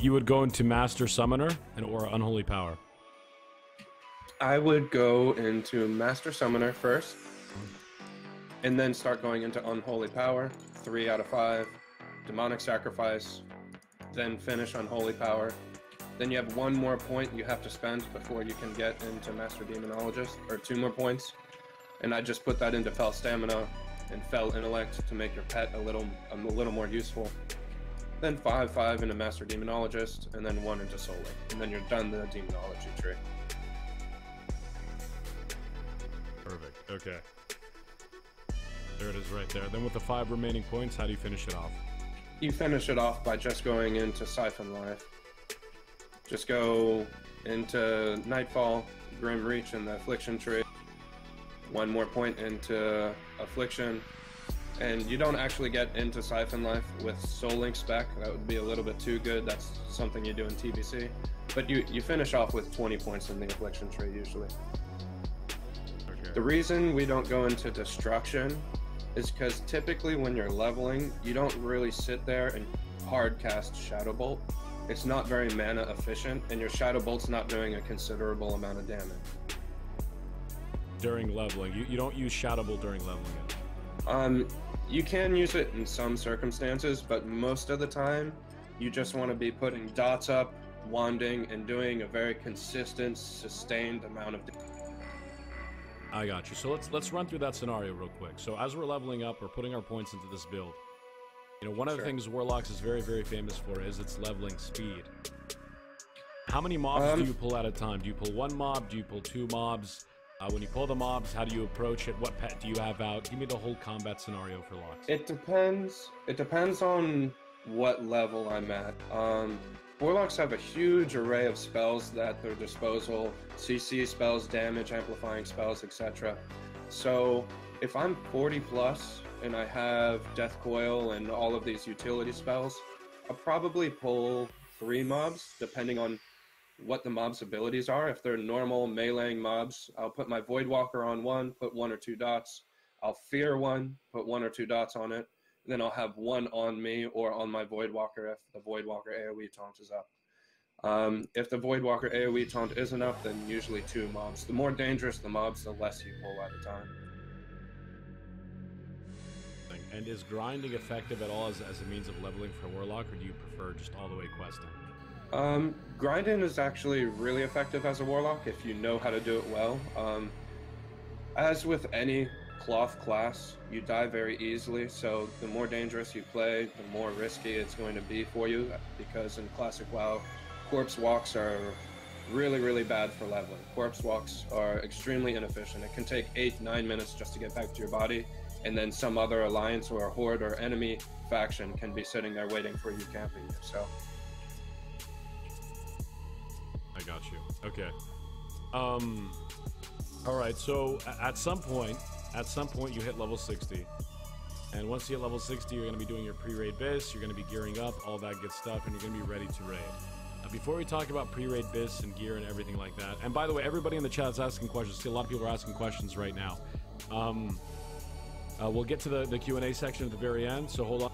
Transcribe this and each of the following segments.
You would go into Master Summoner and or Unholy Power. I would go into Master Summoner first, and then start going into Unholy Power, 3 out of 5, Demonic Sacrifice, then finish Unholy Power. Then you have 1 more point you have to spend before you can get into Master Demonologist, or 2 more points. And I just put that into Fell Stamina and Fell Intellect to make your pet a little more useful. Then 5 into Master Demonologist, and then 1 into Soul Link. And then you're done the Demonology tree. Perfect. Okay. There it is right there. Then with the 5 remaining points, how do you finish it off? You finish it off by just going into Siphon Life. Just go into Nightfall, Grim Reach, and the Affliction tree. 1 more point into Affliction. And you don't actually get into Siphon Life with Soul Link spec. That would be a little bit too good. That's something you do in TBC. But you finish off with 20 points in the Affliction tree usually. Okay. The reason we don't go into Destruction is because typically when you're leveling, you don't really sit there and hard cast Shadow Bolt. It's not very mana efficient, and your Shadow Bolt's not doing a considerable amount of damage. During leveling, you don't use Shadow Bolt during leveling it. You can use it in some circumstances, but most of the time, you just want to be putting dots up, wanding, and doing a very consistent, sustained amount of damage. I got you. So let's run through that scenario real quick. So as we're leveling up, we're putting our points into this build. You know, one of the things Warlocks is very, very famous for is its leveling speed. How many mobs do you pull at a time? Do you pull 1 mob? Do you pull 2 mobs? When you pull the mobs, how do you approach it? What pet do you have out? Give me the whole combat scenario for Locks. It depends. It depends on what level I'm at. Warlocks have a huge array of spells at their disposal. CC spells, damage amplifying spells, etc. So if I'm 40 plus and I have Death Coil and all of these utility spells, I'll probably pull 3 mobs depending on what the mob's abilities are. If they're normal meleeing mobs, I'll put my Voidwalker on 1, put 1 or 2 dots. I'll fear 1, put 1 or 2 dots on it. Then I'll have 1 on me or on my Voidwalker if the Voidwalker AoE taunt is up. If the Voidwalker AoE taunt isn't up, then usually 2 mobs. The more dangerous the mobs, the less you pull at a time. And is grinding effective at all as a means of leveling for Warlock, or do you prefer just all the way questing? Grinding is actually really effective as a Warlock if you know how to do it well. As with any cloth class, you die very easily, so the more dangerous you play, the more risky it's going to be for you, because in Classic WoW, corpse walks are really, really bad for leveling. Corpse walks are extremely inefficient. It can take 8-9 minutes just to get back to your body, and then some other alliance or horde or enemy faction can be sitting there waiting for you, camping you. So I got you. Okay. All right. So at some point you hit level 60, and once you hit level 60, you're going to be doing your pre-raid bis. You're going to be gearing up, all that good stuff, and you're going to be ready to raid. Before we talk about pre-raid bis and gear and everything like that, and by the way, everybody in the chat is asking questions. See, a lot of people are asking questions right now. We'll get to the Q&A section at the very end, so hold on.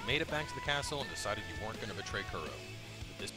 you made it back to the castle and decided you weren't going to betray Kuro. This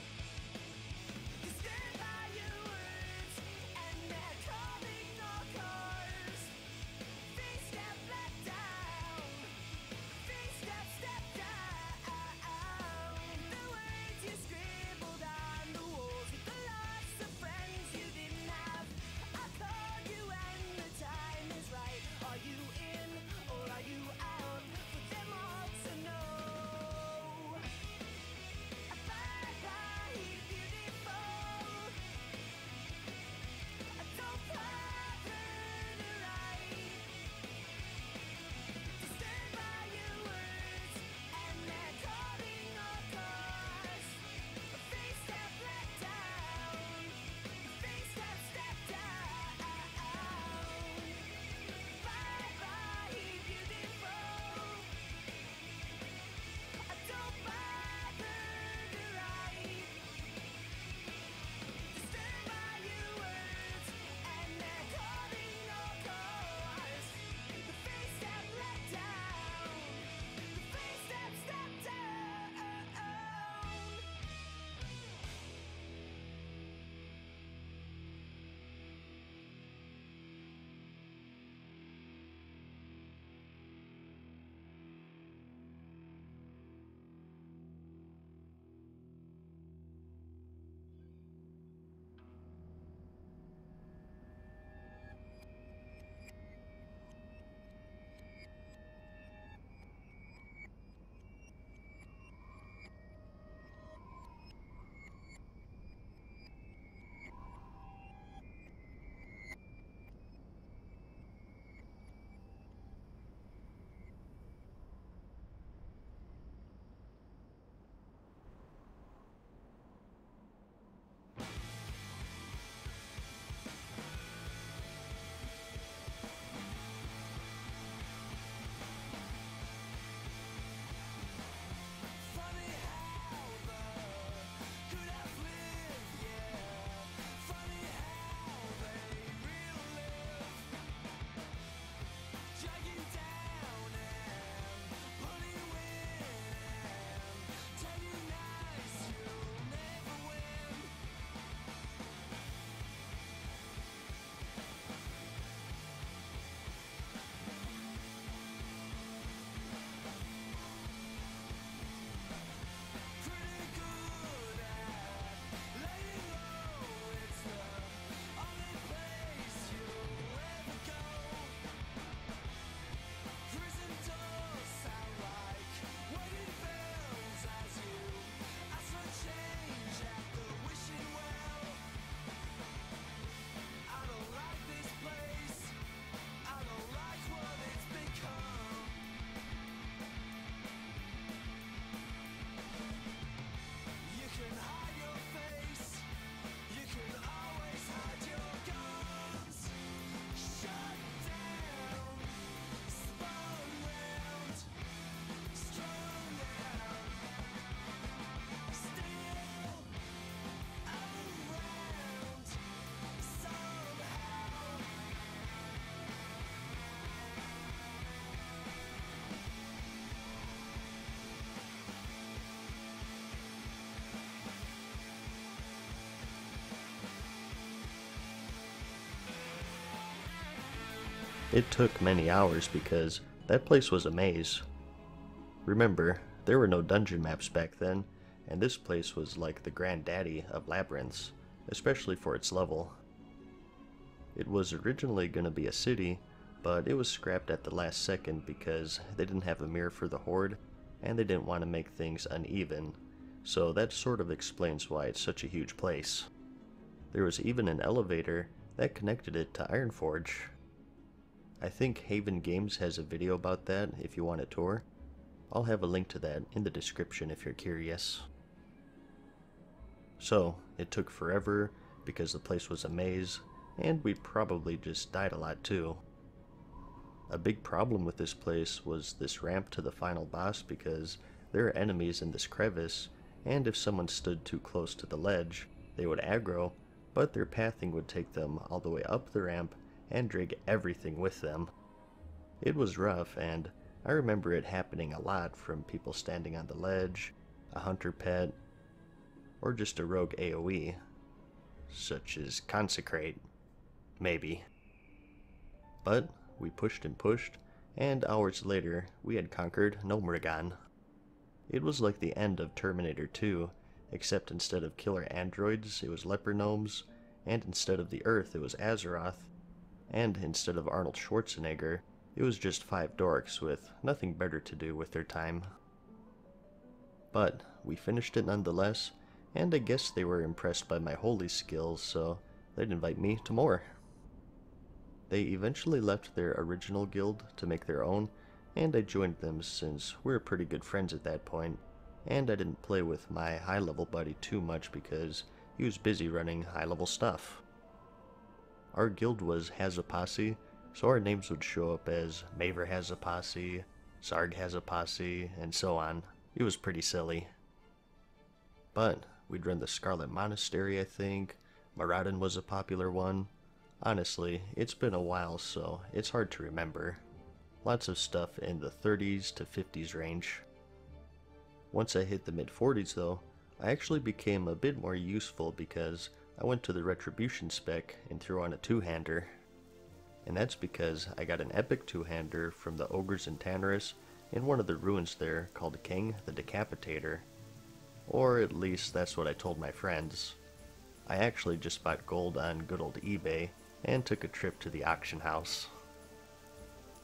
It took many hours because that place was a maze. Remember, there were no dungeon maps back then, and this place was like the granddaddy of labyrinths, especially for its level. It was originally going to be a city, but it was scrapped at the last second because they didn't have a mirror for the horde, and they didn't want to make things uneven, so that sort of explains why it's such a huge place. There was even an elevator that connected it to Ironforge. I think Haven Games has a video about that if you want a tour. I'll have a link to that in the description if you're curious. So, it took forever because the place was a maze, and we probably just died a lot too. A big problem with this place was this ramp to the final boss because there are enemies in this crevice, and if someone stood too close to the ledge, they would aggro, but their pathing would take them all the way up the ramp and drag everything with them. It was rough, and I remember it happening a lot from people standing on the ledge, a hunter pet, or just a rogue AoE, such as Consecrate, maybe. But we pushed and pushed, and hours later we had conquered Nomragan. It was like the end of Terminator 2, except instead of killer androids it was leper gnomes, and instead of the Earth it was Azeroth, and instead of Arnold Schwarzenegger it was just 5 dorks with nothing better to do with their time. But we finished it nonetheless, and I guess they were impressed by my holy skills, so they'd invite me to more. They eventually left their original guild to make their own, and I joined them since we were pretty good friends at that point, and I didn't play with my high-level buddy too much because he was busy running high-level stuff. Our guild was Has a Posse, so our names would show up as Maver Has a Posse, Sarg Has a Posse, and so on. It was pretty silly. But we'd run the Scarlet Monastery, I think. Moradin was a popular one. Honestly, it's been a while, so it's hard to remember. Lots of stuff in the 30s to 50s range. Once I hit the mid-40s though, I actually became a bit more useful because I went to the Retribution spec and threw on a two-hander. And that's because I got an epic two-hander from the Ogres in Tanarus in one of the ruins there called King the Decapitator. Or at least that's what I told my friends. I actually just bought gold on good old eBay and took a trip to the auction house.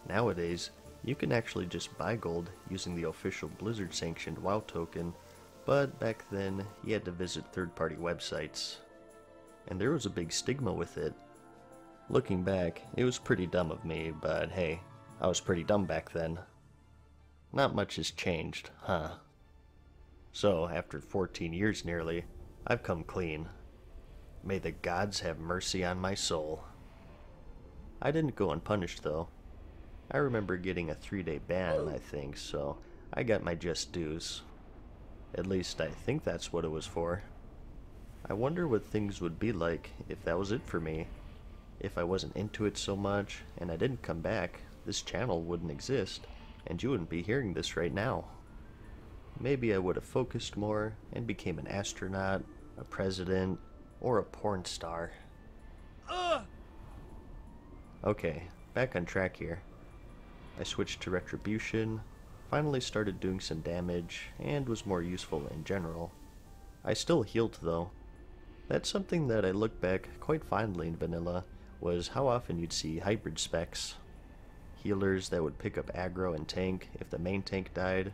Nowadays, you can actually just buy gold using the official Blizzard sanctioned WoW token, but back then you had to visit third-party websites. And there was a big stigma with it. Looking back, it was pretty dumb of me, but hey, I was pretty dumb back then. Not much has changed, huh? So, after 14 years nearly, I've come clean. May the gods have mercy on my soul. I didn't go unpunished though. I remember getting a 3-day ban, I think, so I got my just dues. At least I think that's what it was for. I wonder what things would be like if that was it for me. If I wasn't into it so much and I didn't come back, this channel wouldn't exist, and you wouldn't be hearing this right now. Maybe I would have focused more and became an astronaut, a president, or a porn star. Okay, back on track here. I switched to Retribution, finally started doing some damage, and was more useful in general. I still healed though. That's something that I look back quite fondly in vanilla, was how often you'd see hybrid specs. Healers that would pick up aggro and tank if the main tank died,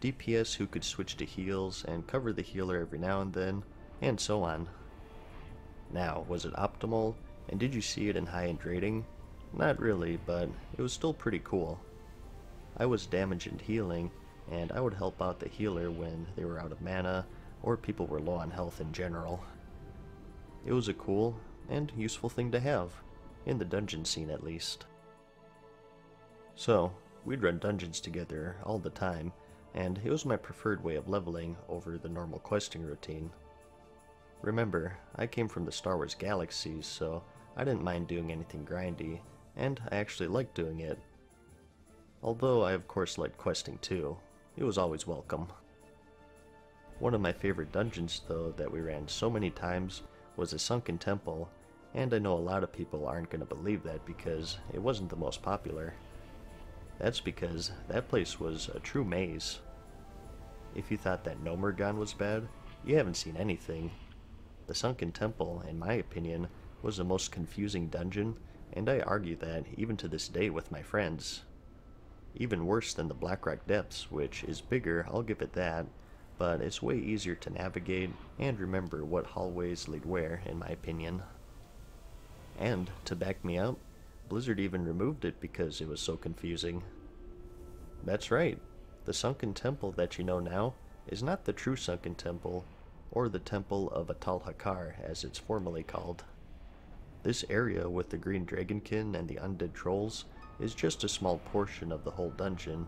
DPS who could switch to heals and cover the healer every now and then, and so on. Now, was it optimal, and did you see it in high-end rating? Not really, but it was still pretty cool. I was damage and healing, and I would help out the healer when they were out of mana, or people were low on health in general. It was a cool and useful thing to have, in the dungeon scene at least. So, we'd run dungeons together all the time, and it was my preferred way of leveling over the normal questing routine. Remember, I came from the Star Wars galaxies, so I didn't mind doing anything grindy, and I actually liked doing it. Although I of course liked questing too. It was always welcome. One of my favorite dungeons though that we ran so many times was a Sunken Temple, and I know a lot of people aren't going to believe that because it wasn't the most popular. That's because that place was a true maze. If you thought that Nomergon was bad, you haven't seen anything. The Sunken Temple, in my opinion, was the most confusing dungeon, and I argue that even to this day with my friends. Even worse than the Blackrock Depths, which is bigger, I'll give it that, but it's way easier to navigate and remember what hallways lead where, in my opinion. And, to back me up, Blizzard even removed it because it was so confusing. That's right, the Sunken Temple that you know now is not the true Sunken Temple, or the Temple of Atal Hakar as it's formally called. This area with the green dragonkin and the undead trolls is just a small portion of the whole dungeon,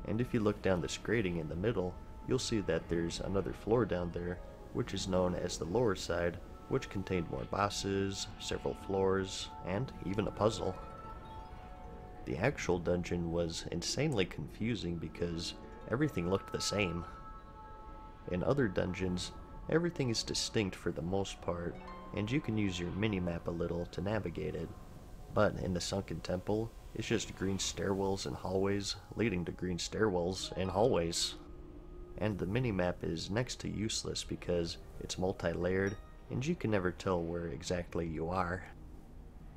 and if you look down this grating in the middle, you'll see that there's another floor down there, which is known as the lower side, which contained more bosses, several floors, and even a puzzle. The actual dungeon was insanely confusing because everything looked the same. In other dungeons, everything is distinct for the most part, and you can use your minimap a little to navigate it. But in the Sunken Temple, it's just green stairwells and hallways leading to green stairwells and hallways. And the minimap is next to useless because it's multi-layered and you can never tell where exactly you are.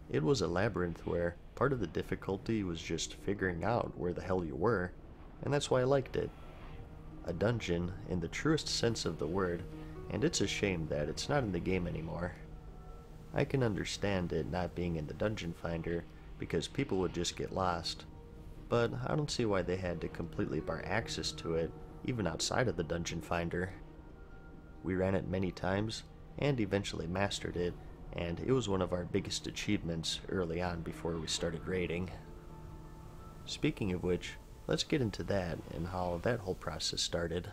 It was a labyrinth where part of the difficulty was just figuring out where the hell you were, and that's why I liked it. A dungeon in the truest sense of the word, and it's a shame that it's not in the game anymore. I can understand it not being in the Dungeon Finder because people would just get lost, but I don't see why they had to completely bar access to it even outside of the Dungeon Finder. We ran it many times and eventually mastered it, and it was one of our biggest achievements early on before we started raiding. Speaking of which, let's get into that and how that whole process started.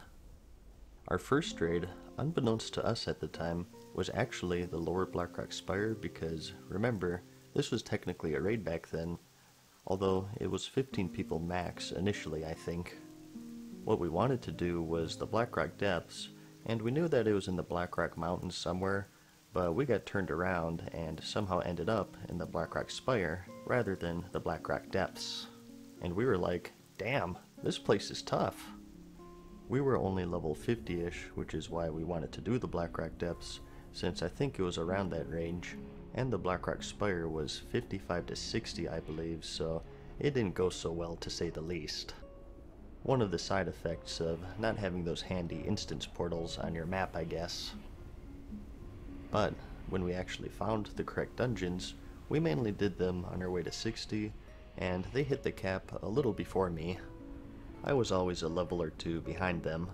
Our first raid, unbeknownst to us at the time, was actually the Lower Blackrock Spire because, remember, this was technically a raid back then, although it was 15 people max initially, I think. What we wanted to do was the Blackrock Depths, and we knew that it was in the Blackrock Mountains somewhere, but we got turned around and somehow ended up in the Blackrock Spire rather than the Blackrock Depths. And we were like, damn, this place is tough. We were only level 50-ish, which is why we wanted to do the Blackrock Depths, since I think it was around that range, and the Blackrock Spire was 55 to 60 I believe, so it didn't go so well to say the least. One of the side effects of not having those handy instance portals on your map, I guess. But when we actually found the correct dungeons, we mainly did them on our way to 60, and they hit the cap a little before me. I was always a level or two behind them.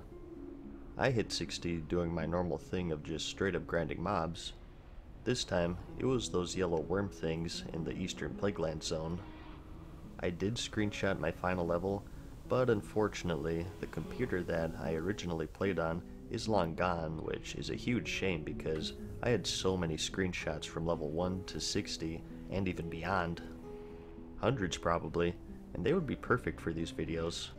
I hit 60 doing my normal thing of just straight up grinding mobs. This time, it was those yellow worm things in the Eastern Plagueland zone. I did screenshot my final level, but unfortunately, the computer that I originally played on is long gone, which is a huge shame because I had so many screenshots from level 1 to 60 and even beyond. Hundreds probably, and they would be perfect for these videos.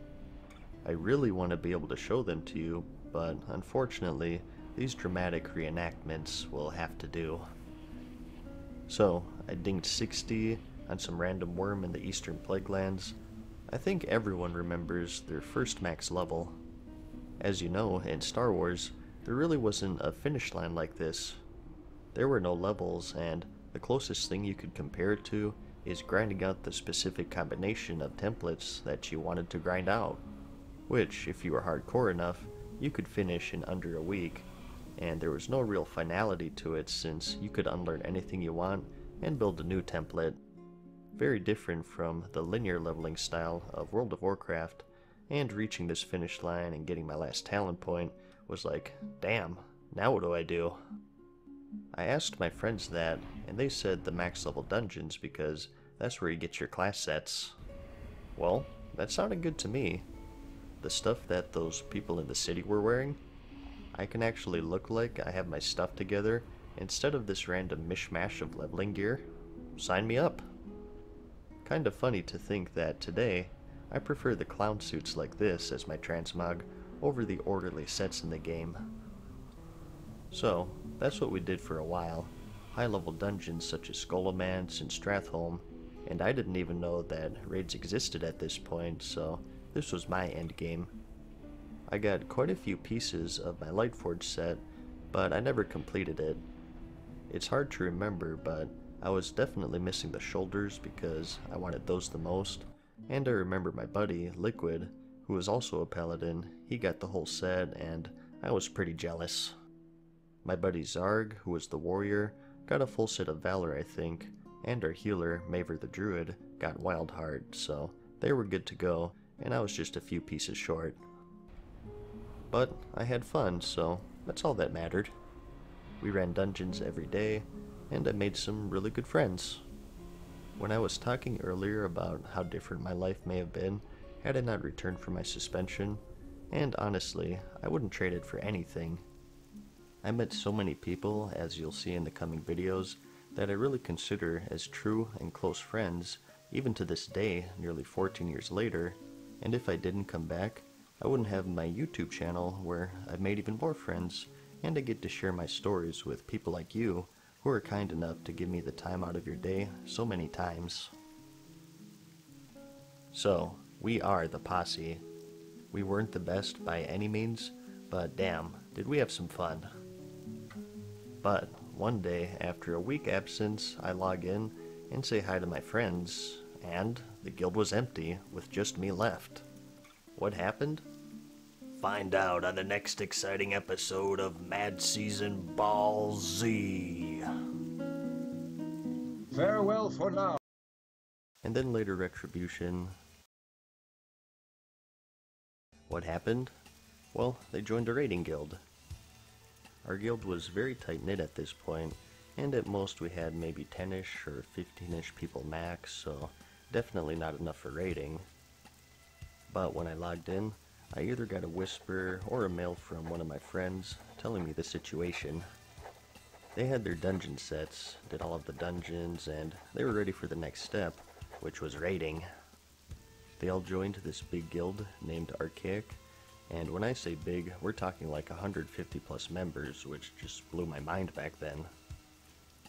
I really want to be able to show them to you, but unfortunately, these dramatic reenactments will have to do. So, I dinged 60 on some random worm in the Eastern Plaguelands. I think everyone remembers their first max level. As you know, in Star Wars, there really wasn't a finish line like this. There were no levels, and the closest thing you could compare it to is grinding out the specific combination of templates that you wanted to grind out, which, if you were hardcore enough, you could finish in under a week, and there was no real finality to it since you could unlearn anything you want and build a new template. Very different from the linear leveling style of World of Warcraft, and reaching this finish line and getting my last talent point was like, damn, now what do I do? I asked my friends that, and they said the max level dungeons because that's where you get your class sets. Well, that sounded good to me. The stuff that those people in the city were wearing, I can actually look like I have my stuff together instead of this random mishmash of leveling gear. Sign me up. Kinda funny to think that today, I prefer the clown suits like this as my transmog over the orderly sets in the game. So, that's what we did for a while. High level dungeons such as Scholomance and Stratholme, and I didn't even know that raids existed at this point, so this was my end game. I got quite a few pieces of my Lightforge set, but I never completed it. It's hard to remember, but I was definitely missing the shoulders because I wanted those the most, and I remember my buddy, Liquid, who was also a paladin, he got the whole set, and I was pretty jealous. My buddy Zarg, who was the warrior, got a full set of Valor I think, and our healer, Maver the Druid, got Wildheart, so they were good to go, and I was just a few pieces short. But I had fun, so that's all that mattered. We ran dungeons every day, and I made some really good friends. When I was talking earlier about how different my life may have been had I not returned from my suspension, and honestly, I wouldn't trade it for anything. I met so many people, as you'll see in the coming videos, that I really consider as true and close friends, even to this day, nearly 14 years later, and if I didn't come back, I wouldn't have my YouTube channel where I've made even more friends, and I get to share my stories with people like you who are kind enough to give me the time out of your day so many times. So, we are the Posse. We weren't the best by any means, but damn, did we have some fun. But one day, after a week absence, I log in and say hi to my friends, and the guild was empty with just me left. What happened? Find out on the next exciting episode of Mad Season Ball Z. Farewell for now. And then later Retribution. What happened? Well, they joined a raiding guild. Our guild was very tight-knit at this point, and at most we had maybe 10-ish or 15-ish people max, so definitely not enough for raiding. But when I logged in, I either got a whisper or a mail from one of my friends telling me the situation. They had their dungeon sets, did all of the dungeons, and they were ready for the next step, which was raiding. They all joined this big guild named Archaic, and when I say big, we're talking like 150 plus members, which just blew my mind back then.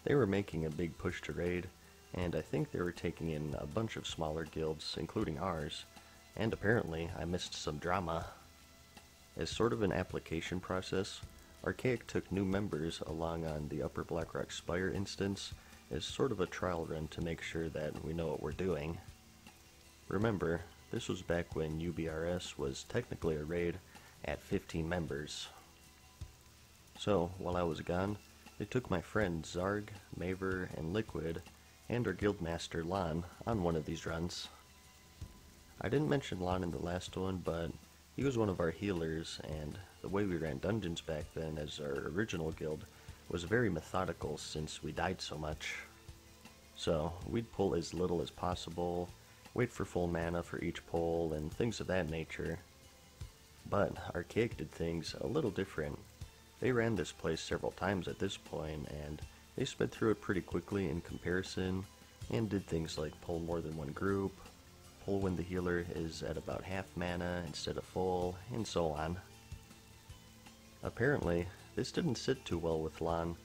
They were making a big push to raid, and I think they were taking in a bunch of smaller guilds, including ours, and apparently I missed some drama. As sort of an application process, Archaic took new members along on the Upper Blackrock Spire instance as sort of a trial run to make sure that we know what we're doing. Remember, this was back when UBRS was technically a raid at 15 members. So, while I was gone, they took my friends Zarg, Maver, and Liquid, and our guildmaster Lon on one of these runs. I didn't mention Lon in the last one, but he was one of our healers, and the way we ran dungeons back then as our original guild was very methodical since we died so much. So, we'd pull as little as possible, wait for full mana for each pull, and things of that nature. But Archaic did things a little different. They ran this place several times at this point, and they sped through it pretty quickly in comparison, and did things like pull more than one group, pull when the healer is at about half mana instead of full, and so on. Apparently, this didn't sit too well with Lon,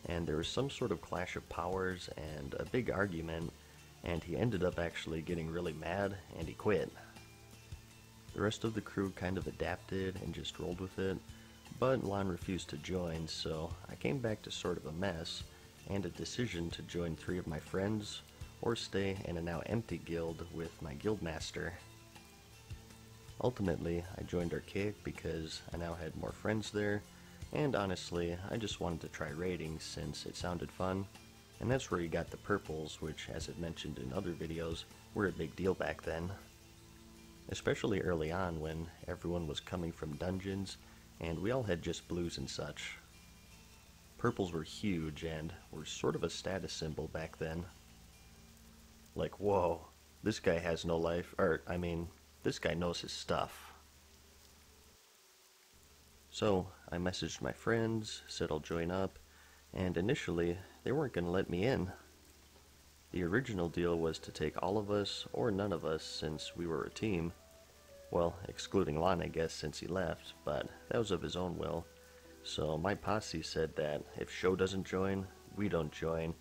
and there was some sort of clash of powers and a big argument, and he ended up actually getting really mad, and he quit. The rest of the crew kind of adapted and just rolled with it, but Lon refused to join, so I came back to sort of a mess, and a decision to join 3 of my friends, or stay in a now empty guild with my guildmaster. Ultimately, I joined Archaic because I now had more friends there, and honestly, I just wanted to try raiding since it sounded fun, and that's where you got the purples, which, as I've mentioned in other videos, were a big deal back then. Especially early on when everyone was coming from dungeons, and we all had just blues and such. Purples were huge and were sort of a status symbol back then. Like, whoa, this guy has no life, this guy knows his stuff. So, I messaged my friends, said I'll join up, and initially, they weren't going to let me in. The original deal was to take all of us, or none of us, since we were a team. Well, excluding Lon, I guess, since he left, but that was of his own will. So my posse said that if Show doesn't join, we don't join,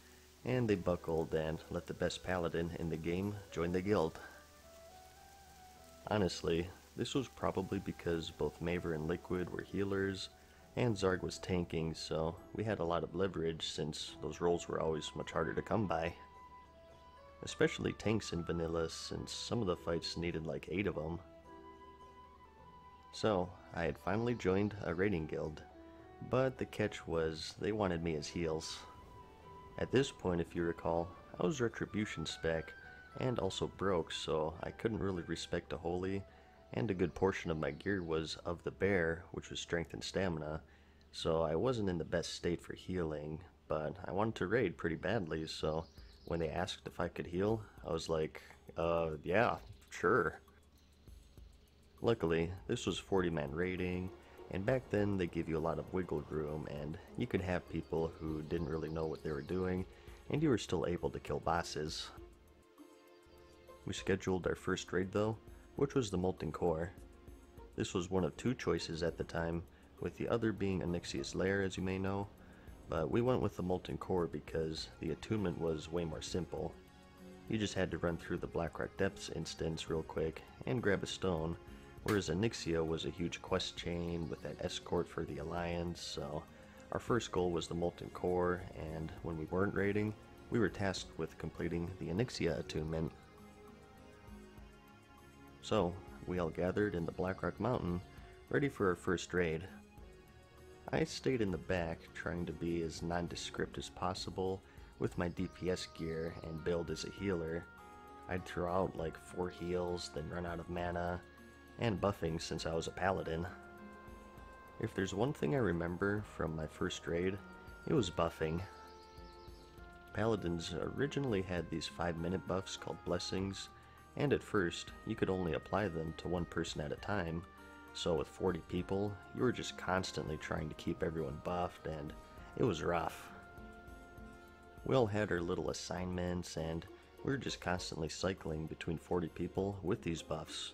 and they buckled and let the best paladin in the game join the guild. Honestly, this was probably because both Maver and Liquid were healers, and Zarg was tanking, so we had a lot of leverage since those roles were always much harder to come by. Especially tanks in vanilla, since some of the fights needed like 8 of them. So, I had finally joined a raiding guild, but the catch was they wanted me as heals. At this point, if you recall, I was Retribution spec, and also broke, so I couldn't really respect a holy, and a good portion of my gear was of the bear, which was strength and stamina, so I wasn't in the best state for healing, but I wanted to raid pretty badly, so when they asked if I could heal, I was like, yeah, sure. Luckily, this was 40-man raiding, and back then they give you a lot of wiggle room, and you could have people who didn't really know what they were doing, and you were still able to kill bosses. We scheduled our first raid though, which was the Molten Core. This was one of two choices at the time, with the other being Onyxia's Lair, as you may know, but we went with the Molten Core because the attunement was way more simple. You just had to run through the Blackrock Depths instance real quick and grab a stone, whereas Onyxia was a huge quest chain with that escort for the Alliance, so our first goal was the Molten Core, and when we weren't raiding, we were tasked with completing the Onyxia attunement. So, we all gathered in the Blackrock Mountain, ready for our first raid. I stayed in the back, trying to be as nondescript as possible with my DPS gear and build as a healer. I'd throw out like 4 heals, then run out of mana, and buffing since I was a paladin. If there's one thing I remember from my first raid, it was buffing. Paladins originally had these 5-minute buffs called blessings, and at first, you could only apply them to one person at a time, so with 40 people, you were just constantly trying to keep everyone buffed, and it was rough. We all had our little assignments, and we were just constantly cycling between 40 people with these buffs.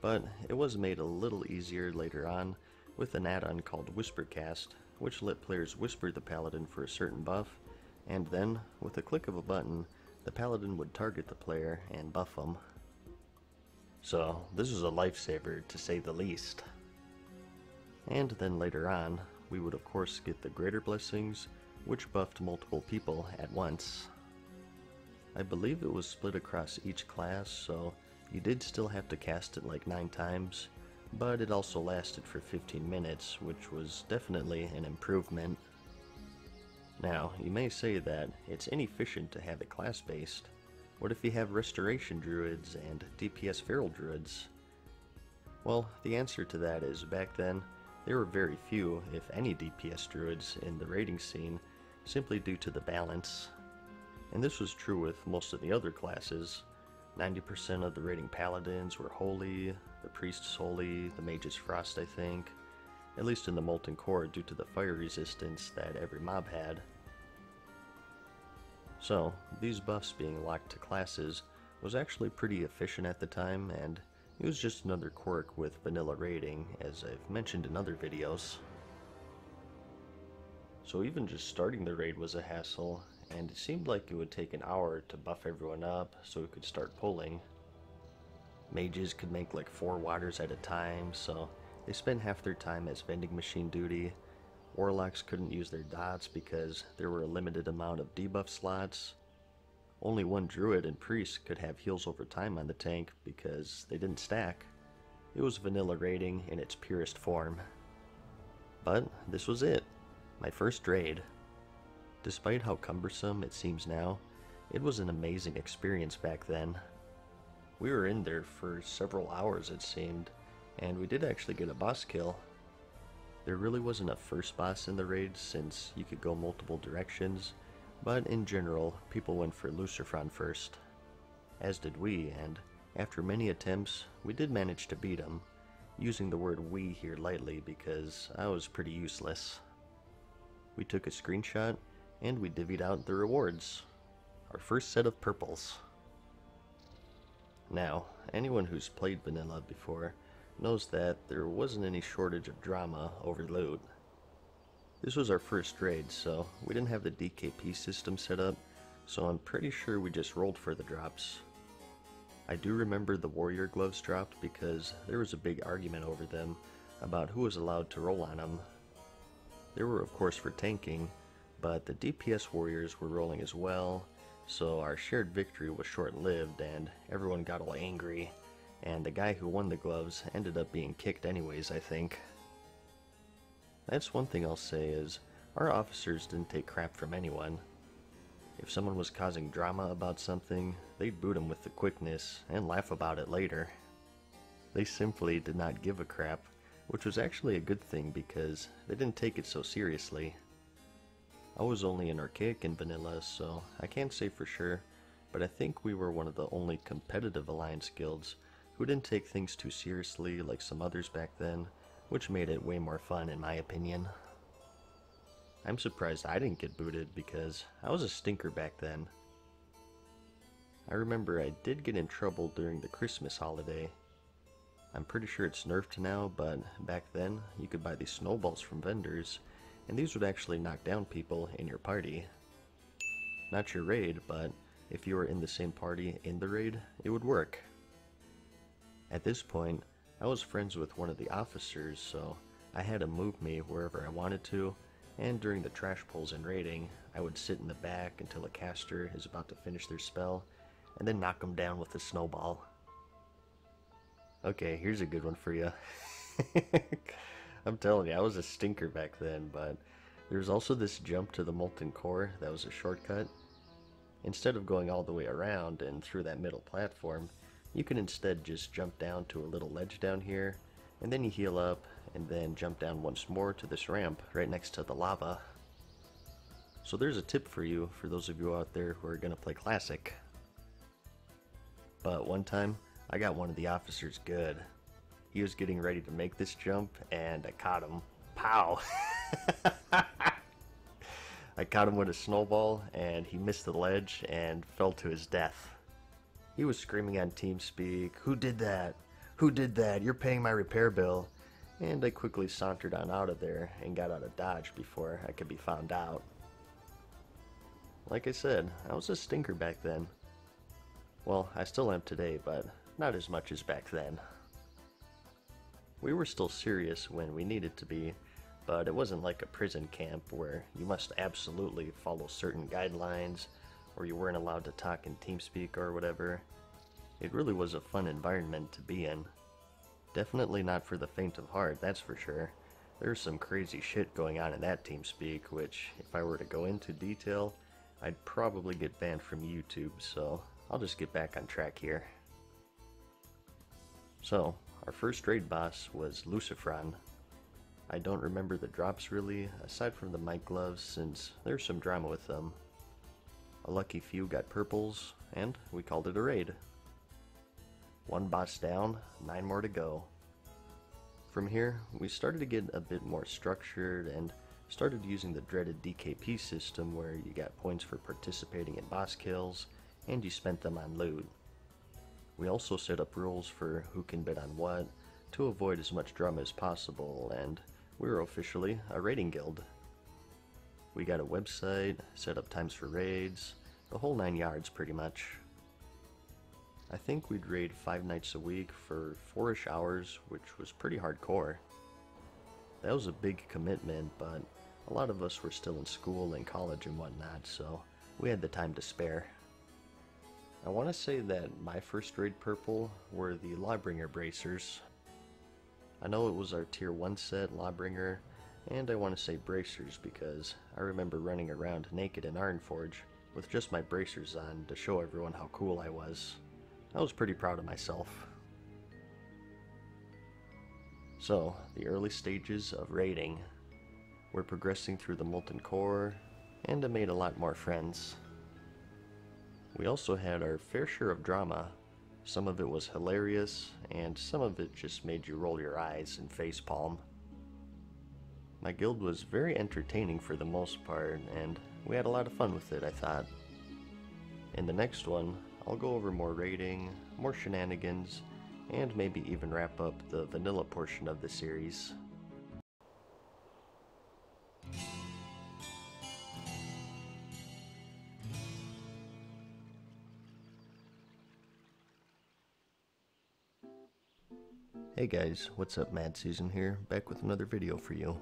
But it was made a little easier later on with an add-on called Whispercast, which let players whisper the paladin for a certain buff, and then, with a click of a button, the paladin would target the player and buff them. So, this was a lifesaver to say the least. And then later on, we would of course get the Greater Blessings, which buffed multiple people at once. I believe it was split across each class, so you did still have to cast it like 9 times, but it also lasted for 15 minutes, which was definitely an improvement. Now, you may say that it's inefficient to have it class-based. What if you have Restoration Druids and DPS Feral Druids? Well, the answer to that is back then, there were very few, if any, DPS Druids in the raiding scene, simply due to the balance. And this was true with most of the other classes. 90% of the raiding Paladins were Holy, the Priest's Holy, the Mage's Frost, I think. At least in the Molten Core due to the fire resistance that every mob had. So, these buffs being locked to classes was actually pretty efficient at the time, and it was just another quirk with vanilla raiding, as I've mentioned in other videos. So even just starting the raid was a hassle, and it seemed like it would take an hour to buff everyone up so we could start pulling. Mages could make like 4 waters at a time, so they spent half their time as vending machine duty. Warlocks couldn't use their dots because there were a limited amount of debuff slots. Only one druid and priest could have heals over time on the tank because they didn't stack. It was vanilla raiding in its purest form. But this was it, my first raid. Despite how cumbersome it seems now, it was an amazing experience back then. We were in there for several hours it seemed, and we did actually get a boss kill. There really wasn't a first boss in the raid since you could go multiple directions, but in general, people went for Luciferon first. As did we, and after many attempts, we did manage to beat him, using the word "we" here lightly because I was pretty useless. We took a screenshot, and we divvied out the rewards. Our first set of purples. Now, anyone who's played vanilla before knows that there wasn't any shortage of drama over loot. This was our first raid, so we didn't have the DKP system set up, so I'm pretty sure we just rolled for the drops. I do remember the warrior gloves dropped because there was a big argument over them about who was allowed to roll on them. They were of course for tanking, but the DPS warriors were rolling as well, so our shared victory was short-lived and everyone got all angry, and the guy who won the gloves ended up being kicked anyways, I think. That's one thing I'll say is, our officers didn't take crap from anyone. If someone was causing drama about something, they'd boot him with the quickness and laugh about it later. They simply did not give a crap, which was actually a good thing because they didn't take it so seriously. I was only an Archaic in vanilla, so I can't say for sure, but I think we were one of the only competitive Alliance guilds who didn't take things too seriously like some others back then, which made it way more fun in my opinion. I'm surprised I didn't get booted because I was a stinker back then. I remember I did get in trouble during the Christmas holiday. I'm pretty sure it's nerfed now, but back then you could buy these snowballs from vendors, and these would actually knock down people in your party. Not your raid, but if you were in the same party in the raid, it would work. At this point, I was friends with one of the officers, so I had him move me wherever I wanted to, and during the trash pulls and raiding, I would sit in the back until a caster is about to finish their spell, and then knock them down with a snowball. Okay, here's a good one for you. I'm telling you, I was a stinker back then, but there's also this jump to the molten core that was a shortcut. Instead of going all the way around and through that middle platform, you can instead just jump down to a little ledge down here, and then you heal up, and then jump down once more to this ramp right next to the lava. So there's a tip for you, for those of you out there who are going to play Classic. But one time, I got one of the officers good. He was getting ready to make this jump, and I caught him. Pow! I caught him with a snowball, and he missed the ledge and fell to his death. He was screaming on TeamSpeak, "Who did that? Who did that? You're paying my repair bill." And I quickly sauntered on out of there and got out of Dodge before I could be found out. Like I said, I was a stinker back then. Well, I still am today, but not as much as back then. We were still serious when we needed to be, but it wasn't like a prison camp where you must absolutely follow certain guidelines, or you weren't allowed to talk in TeamSpeak or whatever. It really was a fun environment to be in. Definitely not for the faint of heart, that's for sure. There's some crazy shit going on in that TeamSpeak, which, if I were to go into detail, I'd probably get banned from YouTube, so I'll just get back on track here. So, our first raid boss was Lucifron. I don't remember the drops really, aside from the mic gloves, since there's some drama with them. A lucky few got purples, and we called it a raid. One boss down, 9 more to go. From here, we started to get a bit more structured and started using the dreaded DKP system where you got points for participating in boss kills, and you spent them on loot. We also set up rules for who can bid on what, to avoid as much drama as possible, and we were officially a raiding guild. We got a website, set up times for raids, the whole 9 yards pretty much. I think we'd raid 5 nights a week for 4-ish hours, which was pretty hardcore. That was a big commitment, but a lot of us were still in school and college and whatnot, so we had the time to spare. I want to say that my first raid purple were the Lawbringer bracers. I know it was our tier 1 set, Lawbringer, and I want to say bracers because I remember running around naked in Ironforge with just my bracers on to show everyone how cool I was. I was pretty proud of myself. So, the early stages of raiding. We're progressing through the Molten Core, and I made a lot more friends. We also had our fair share of drama. Some of it was hilarious, and some of it just made you roll your eyes and facepalm. My guild was very entertaining for the most part, and we had a lot of fun with it, I thought. In the next one, I'll go over more raiding, more shenanigans, and maybe even wrap up the vanilla portion of the series. Hey guys, what's up? Mad Season here, back with another video for you.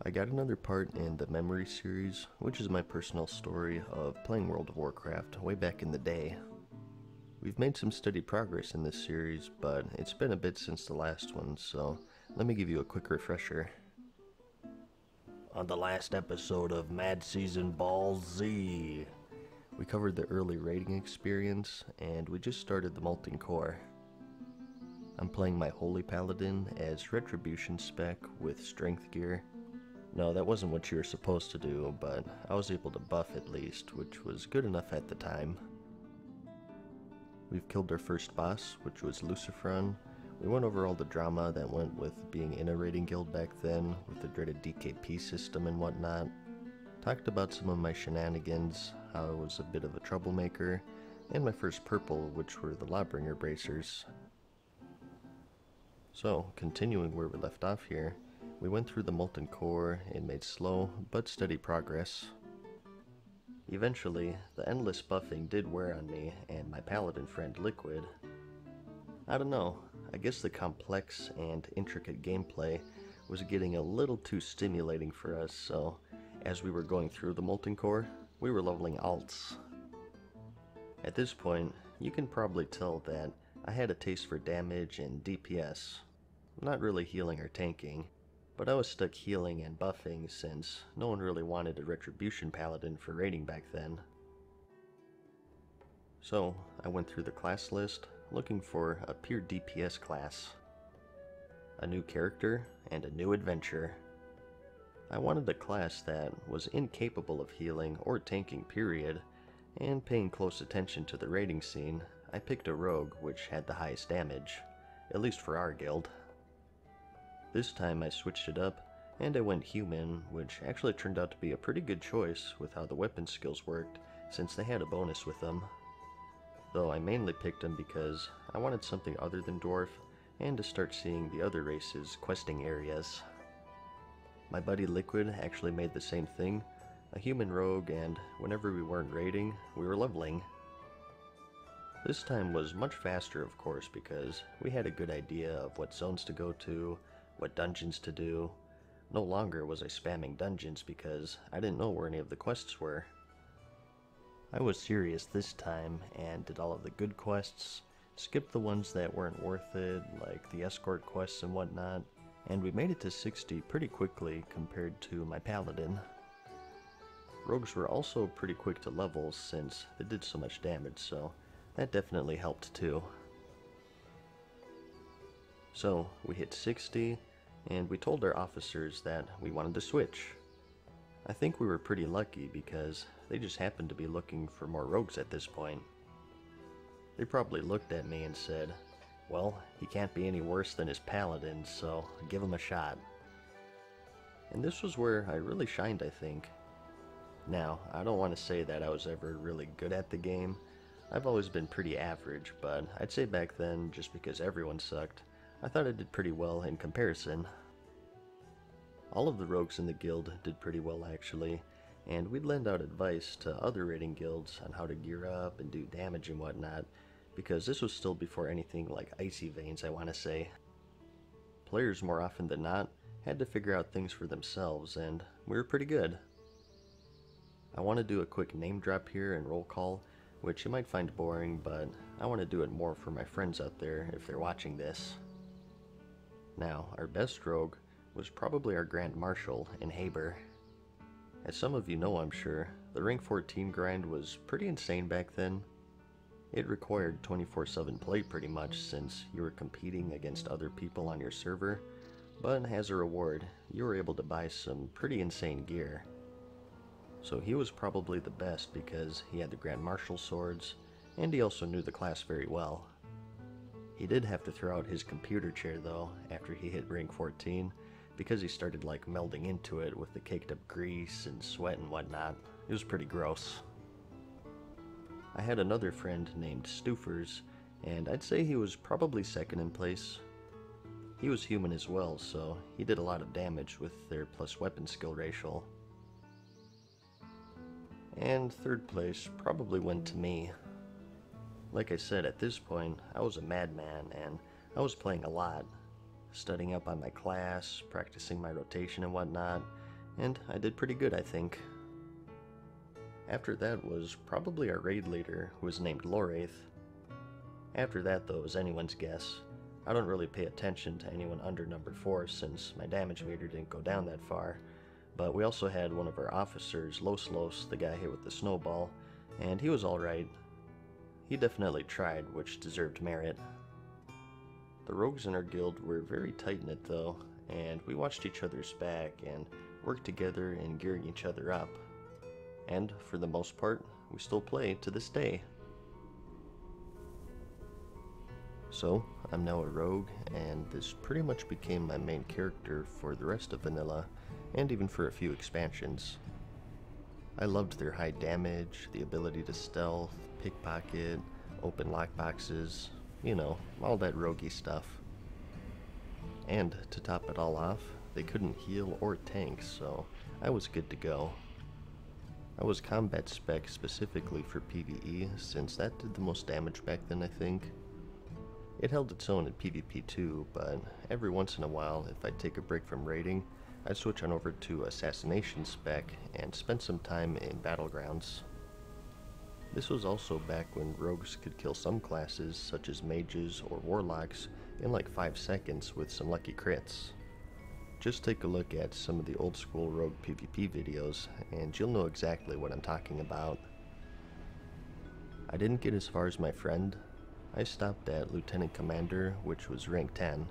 I got another part in the Memory series, which is my personal story of playing World of Warcraft way back in the day. We've made some steady progress in this series, but it's been a bit since the last one, so let me give you a quick refresher. On the last episode of Mad Season Ball Z, we covered the early raiding experience, and we just started the Molten Core. I'm playing my Holy Paladin as Retribution spec with Strength gear. No, that wasn't what you were supposed to do, but I was able to buff at least, which was good enough at the time. We've killed our first boss, which was Lucifron. We went over all the drama that went with being in a raiding guild back then, with the dreaded DKP system and whatnot. Talked about some of my shenanigans, how I was a bit of a troublemaker, and my first purple, which were the Lawbringer bracers. So, continuing where we left off here, we went through the molten core and made slow but steady progress. Eventually, the endless buffing did wear on me and my paladin friend Liquid. I don't know, I guess the complex and intricate gameplay was getting a little too stimulating for us, so as we were going through the molten core, we were leveling alts. At this point, you can probably tell that I had a taste for damage and DPS. Not really healing or tanking, but I was stuck healing and buffing since no one really wanted a Retribution Paladin for raiding back then. So, I went through the class list looking for a pure DPS class, a new character, and a new adventure. I wanted a class that was incapable of healing or tanking period, and paying close attention to the raiding scene, I picked a rogue which had the highest damage, at least for our guild. This time I switched it up, and I went human, which actually turned out to be a pretty good choice with how the weapon skills worked, since they had a bonus with them. Though I mainly picked them because I wanted something other than dwarf, and to start seeing the other races' questing areas. My buddy Liquid actually made the same thing, a human rogue, and whenever we weren't raiding, we were leveling. This time was much faster, of course, because we had a good idea of what zones to go to, what dungeons to do. No longer was I spamming dungeons because I didn't know where any of the quests were. I was serious this time and did all of the good quests, skipped the ones that weren't worth it, like the escort quests and whatnot, and we made it to 60 pretty quickly compared to my paladin. Rogues were also pretty quick to level since they did so much damage, so that definitely helped too. So we hit 60, and we told our officers that we wanted to switch. I think we were pretty lucky because they just happened to be looking for more rogues at this point. They probably looked at me and said, well, he can't be any worse than his paladin, so give him a shot. And this was where I really shined, I think. Now, I don't want to say that I was ever really good at the game. I've always been pretty average, but I'd say back then, just because everyone sucked, I thought I did pretty well in comparison. All of the rogues in the guild did pretty well actually, and we'd lend out advice to other raiding guilds on how to gear up and do damage and whatnot, because this was still before anything like Icy Veins, I want to say. Players more often than not had to figure out things for themselves, and we were pretty good. I want to do a quick name drop here and roll call, which you might find boring, but I want to do it more for my friends out there if they're watching this. Now, our best rogue was probably our Grand Marshal in Haber. As some of you know, I'm sure, the rank 14 grind was pretty insane back then. It required 24/7 play pretty much since you were competing against other people on your server, but as a reward, you were able to buy some pretty insane gear. So he was probably the best because he had the Grand Marshal swords, and he also knew the class very well. He did have to throw out his computer chair though after he hit rank 14, because he started like melding into it with the caked up grease and sweat and whatnot. It was pretty gross. I had another friend named Stoofers, and I'd say he was probably second in place. He was human as well, so he did a lot of damage with their plus weapon skill ratio. And third place probably went to me. Like I said, at this point, I was a madman, and I was playing a lot, studying up on my class, practicing my rotation and whatnot, and I did pretty good, I think. After that was probably our raid leader, who was named Loraith. After that, though, is anyone's guess. I don't really pay attention to anyone under number 4 since my damage meter didn't go down that far, but we also had one of our officers, Los, the guy hit with the snowball, and he was alright. He definitely tried, which deserved merit. The rogues in our guild were very tight-knit though, and we watched each other's back and worked together in gearing each other up. And for the most part, we still play to this day. So, I'm now a rogue, and this pretty much became my main character for the rest of vanilla, and even for a few expansions. I loved their high damage, the ability to stealth, pickpocket, open lockboxes, you know, all that roguey stuff. And to top it all off, they couldn't heal or tank, so I was good to go. I was combat spec specifically for PvE, since that did the most damage back then, I think. It held its own in PvP too, but every once in a while, if I'd take a break from raiding, I'd switch on over to assassination spec and spend some time in battlegrounds. This was also back when rogues could kill some classes, such as mages or warlocks, in like 5 seconds with some lucky crits. Just take a look at some of the old school rogue PvP videos, and you'll know exactly what I'm talking about. I didn't get as far as my friend. I stopped at Lieutenant Commander, which was rank 10.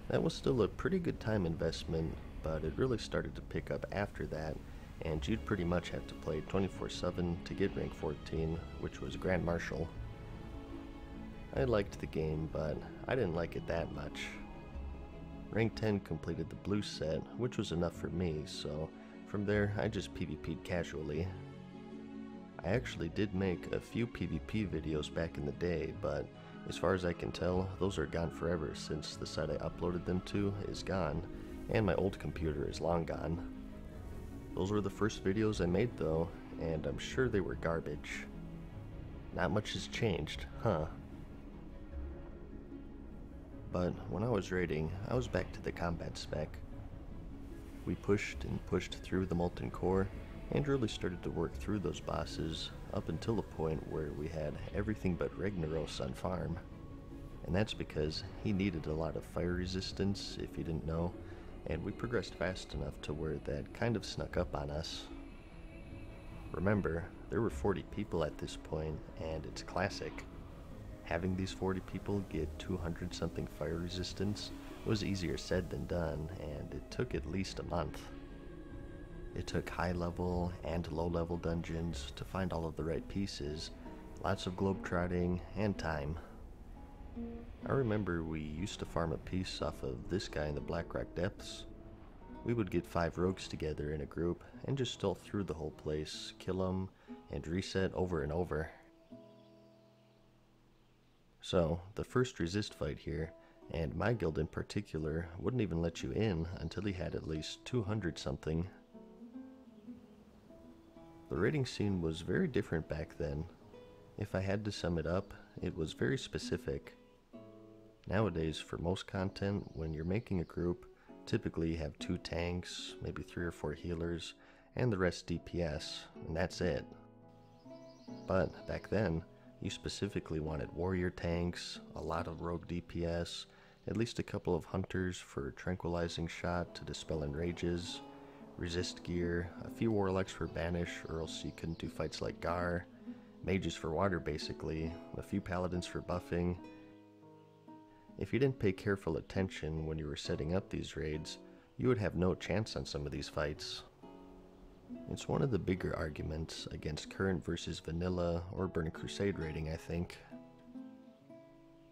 That was still a pretty good time investment, but it really started to pick up after that, and you'd pretty much have to play 24/7 to get rank 14, which was Grand Marshal. I liked the game, but I didn't like it that much. Rank 10 completed the blue set, which was enough for me, so from there I just PvP'd casually. I actually did make a few PvP videos back in the day, but as far as I can tell, those are gone forever since the site I uploaded them to is gone, and my old computer is long gone. Those were the first videos I made though, and I'm sure they were garbage. Not much has changed, huh? But when I was raiding, I was back to the combat spec. We pushed and pushed through the Molten Core, and really started to work through those bosses up until the point where we had everything but Ragnaros on farm. And that's because he needed a lot of fire resistance, if you didn't know, and we progressed fast enough to where that kind of snuck up on us. Remember, there were 40 people at this point, and it's classic. Having these 40 people get 200 something fire resistance was easier said than done, and it took at least a month. It took high level and low level dungeons to find all of the right pieces, lots of globetrotting, and time. I remember we used to farm a piece off of this guy in the Blackrock Depths. We would get 5 rogues together in a group and just stealth through the whole place, kill them, and reset over and over. So, the first resist fight here, and my guild in particular, wouldn't even let you in until he had at least 200 something. The raiding scene was very different back then. If I had to sum it up, it was very specific. Nowadays, for most content, when you're making a group, typically you have 2 tanks, maybe 3 or 4 healers, and the rest DPS, and that's it. But back then, you specifically wanted warrior tanks, a lot of rogue DPS, at least a couple of hunters for tranquilizing shot to dispel enrages, resist gear, a few warlocks for banish or else you couldn't do fights like Gar, mages for water basically, a few paladins for buffing. If you didn't pay careful attention when you were setting up these raids, you would have no chance on some of these fights. It's one of the bigger arguments against current versus vanilla or Burning Crusade raiding, I think.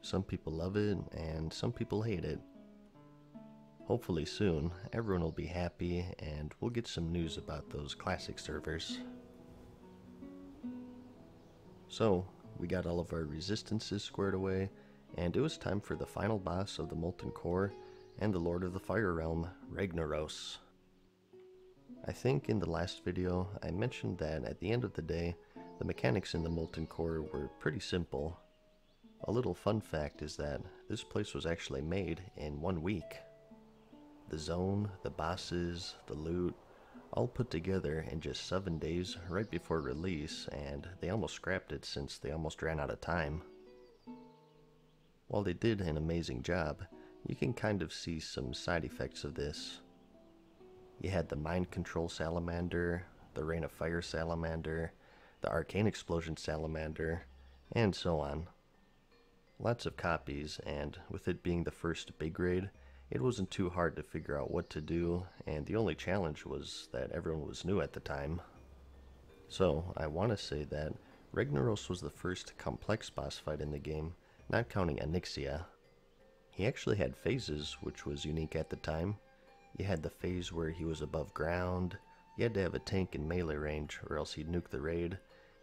Some people love it, and some people hate it. Hopefully soon, everyone will be happy, and we'll get some news about those classic servers. So, we got all of our resistances squared away, and it was time for the final boss of the Molten Core and the Lord of the Fire Realm, Ragnaros. I think in the last video, I mentioned that at the end of the day, the mechanics in the Molten Core were pretty simple. A little fun fact is that this place was actually made in 1 week. The zone, the bosses, the loot, all put together in just 7 days right before release, and they almost scrapped it since they almost ran out of time. While they did an amazing job, you can kind of see some side effects of this. You had the Mind Control Salamander, the Rain of Fire Salamander, the Arcane Explosion Salamander, and so on. Lots of copies, and with it being the first big raid, it wasn't too hard to figure out what to do, and the only challenge was that everyone was new at the time. So, I want to say that Ragnaros was the first complex boss fight in the game, not counting Onyxia. He actually had phases, which was unique at the time. You had the phase where he was above ground, You had to have a tank in melee range or else he'd nuke the raid,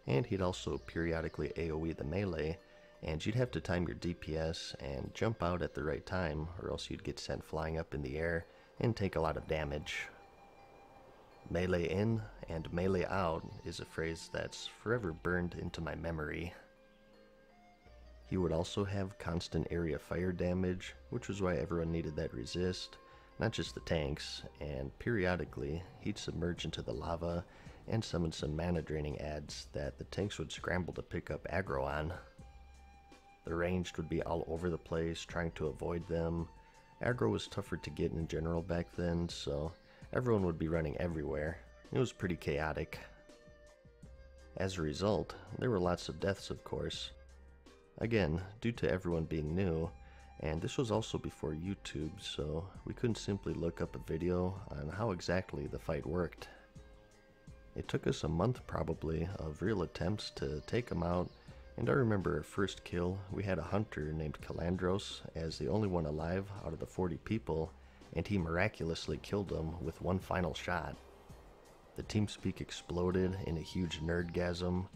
and he'd also periodically AoE the melee, and you'd have to time your DPS and jump out at the right time or else you'd get sent flying up in the air and take a lot of damage. Melee in and melee out is a phrase that's forever burned into my memory. He would also have constant area fire damage, which was why everyone needed that resist, not just the tanks, and periodically he'd submerge into the lava and summon some mana draining adds that the tanks would scramble to pick up aggro on. The ranged would be all over the place trying to avoid them. Aggro was tougher to get in general back then, so everyone would be running everywhere. It was pretty chaotic. As a result, there were lots of deaths, of course. Again, due to everyone being new, and this was also before YouTube, so we couldn't simply look up a video on how exactly the fight worked. It took us a month probably of real attempts to take him out, and I remember our first kill, we had a hunter named Calandros as the only one alive out of the 40 people, and he miraculously killed him with one final shot. The TeamSpeak exploded in a huge nerdgasm.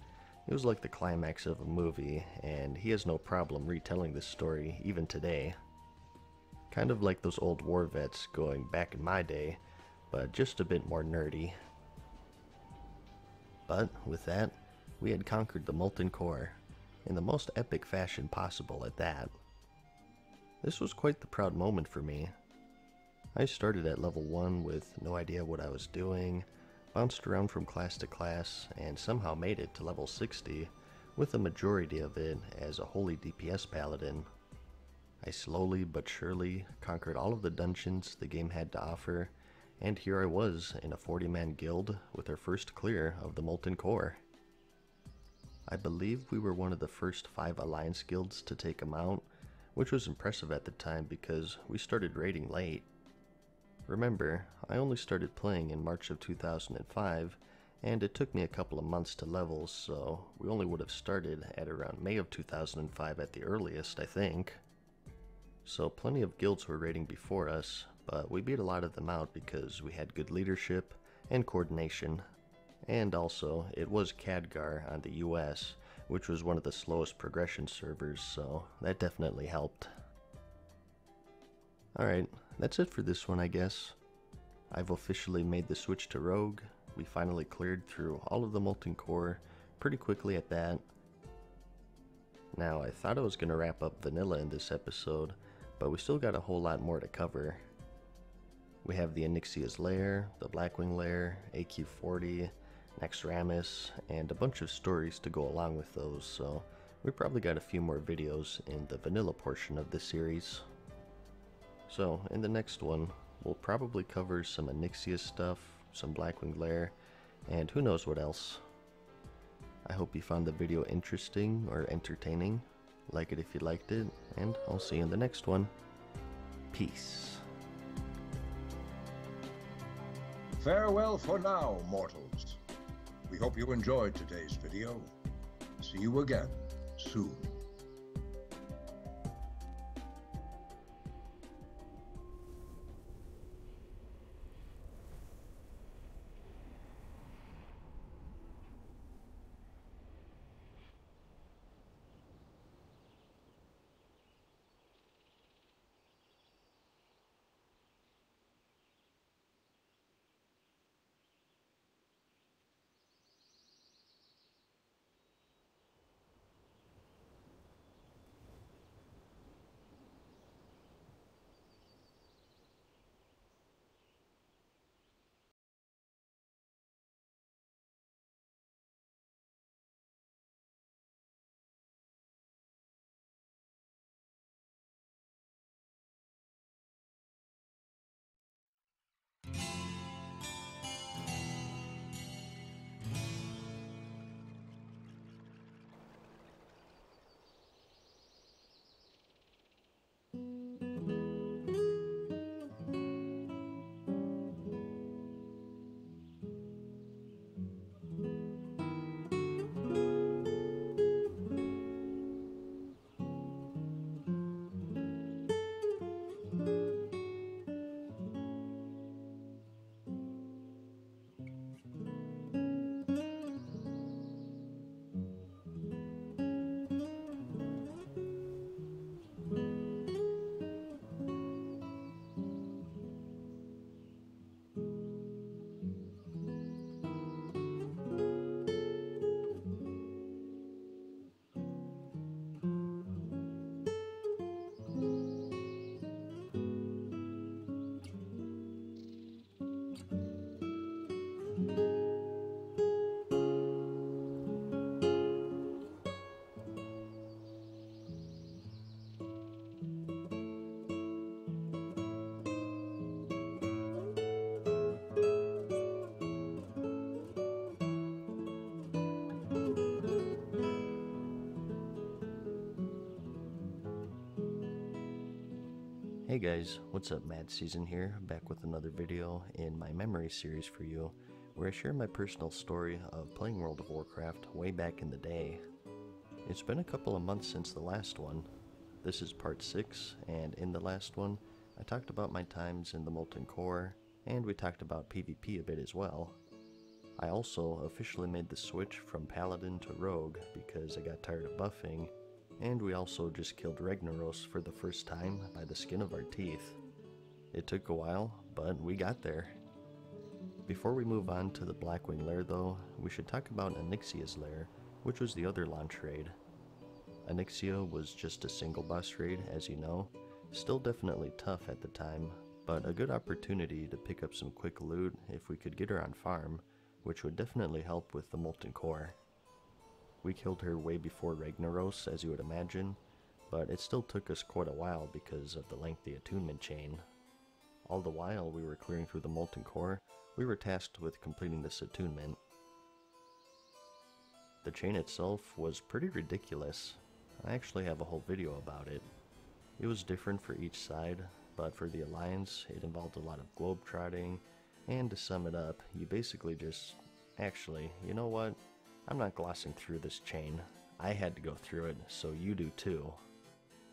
It was like the climax of a movie, and he has no problem retelling this story even today. Kind of like those old war vets going back in my day, but just a bit more nerdy. But with that, we had conquered the Molten Core, in the most epic fashion possible at that. This was quite the proud moment for me. I started at level 1 with no idea what I was doing, bounced around from class to class, and somehow made it to level 60, with a majority of it as a holy DPS paladin. I slowly but surely conquered all of the dungeons the game had to offer, and here I was in a 40-man guild with our first clear of the Molten Core. I believe we were one of the first 5 alliance guilds to take him out, which was impressive at the time because we started raiding late. Remember, I only started playing in March of 2005, and it took me a couple of months to level, so we only would have started at around May of 2005 at the earliest, I think. So plenty of guilds were raiding before us, but we beat a lot of them out because we had good leadership and coordination. And also, it was Khadgar on the US, which was one of the slowest progression servers, so that definitely helped. Alright, that's it for this one, I guess. I've officially made the switch to Rogue. We finally cleared through all of the Molten Core pretty quickly at that. Now, I thought I was going to wrap up Vanilla in this episode, but we still got a whole lot more to cover. We have the Onyxia's Lair, the Blackwing Lair, AQ40, Naxxramas, and a bunch of stories to go along with those, so we probably got a few more videos in the vanilla portion of this series. So, in the next one, we'll probably cover some Onyxia stuff, some Blackwing Lair, and who knows what else. I hope you found the video interesting or entertaining. Like it if you liked it, and I'll see you in the next one. Peace. Farewell for now, mortals. We hope you enjoyed today's video. See you again soon. Hey guys, what's up? Mad Season here, back with another video in my memory series for you, where I share my personal story of playing World of Warcraft way back in the day. It's been a couple of months since the last one. This is part 6, and in the last one, I talked about my times in the Molten Core, and we talked about PvP a bit as well. I also officially made the switch from Paladin to Rogue because I got tired of buffing, and we also just killed Ragnaros for the first time by the skin of our teeth. It took a while, but we got there. Before we move on to the Blackwing Lair though, we should talk about Onyxia's Lair, which was the other launch raid. Onyxia was just a single boss raid, as you know, still definitely tough at the time, but a good opportunity to pick up some quick loot if we could get her on farm, which would definitely help with the Molten Core. We killed her way before Ragnaros, as you would imagine, but it still took us quite a while because of the lengthy attunement chain. All the while we were clearing through the Molten Core, we were tasked with completing this attunement. The chain itself was pretty ridiculous. I actually have a whole video about it. It was different for each side, but for the Alliance it involved a lot of globetrotting, and to sum it up, you basically just... Actually, you know what? I'm not glossing through this chain. I had to go through it, so you do too.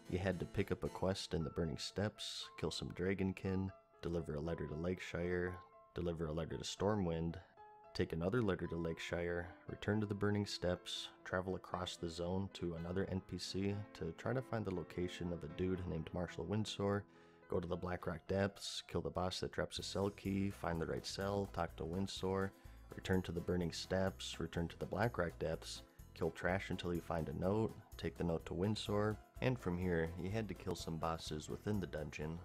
You had to pick up a quest in the Burning Steppes, kill some Dragonkin, deliver a letter to Lakeshire, deliver a letter to Stormwind, take another letter to Lakeshire, return to the Burning Steppes, travel across the zone to another NPC to try to find the location of a dude named Marshal Windsor, go to the Blackrock Depths, kill the boss that drops a cell key, find the right cell, talk to Windsor, return to the Burning Steppes, return to the Blackrock Depths, kill trash until you find a note, take the note to Windsor, and from here you had to kill some bosses within the dungeon.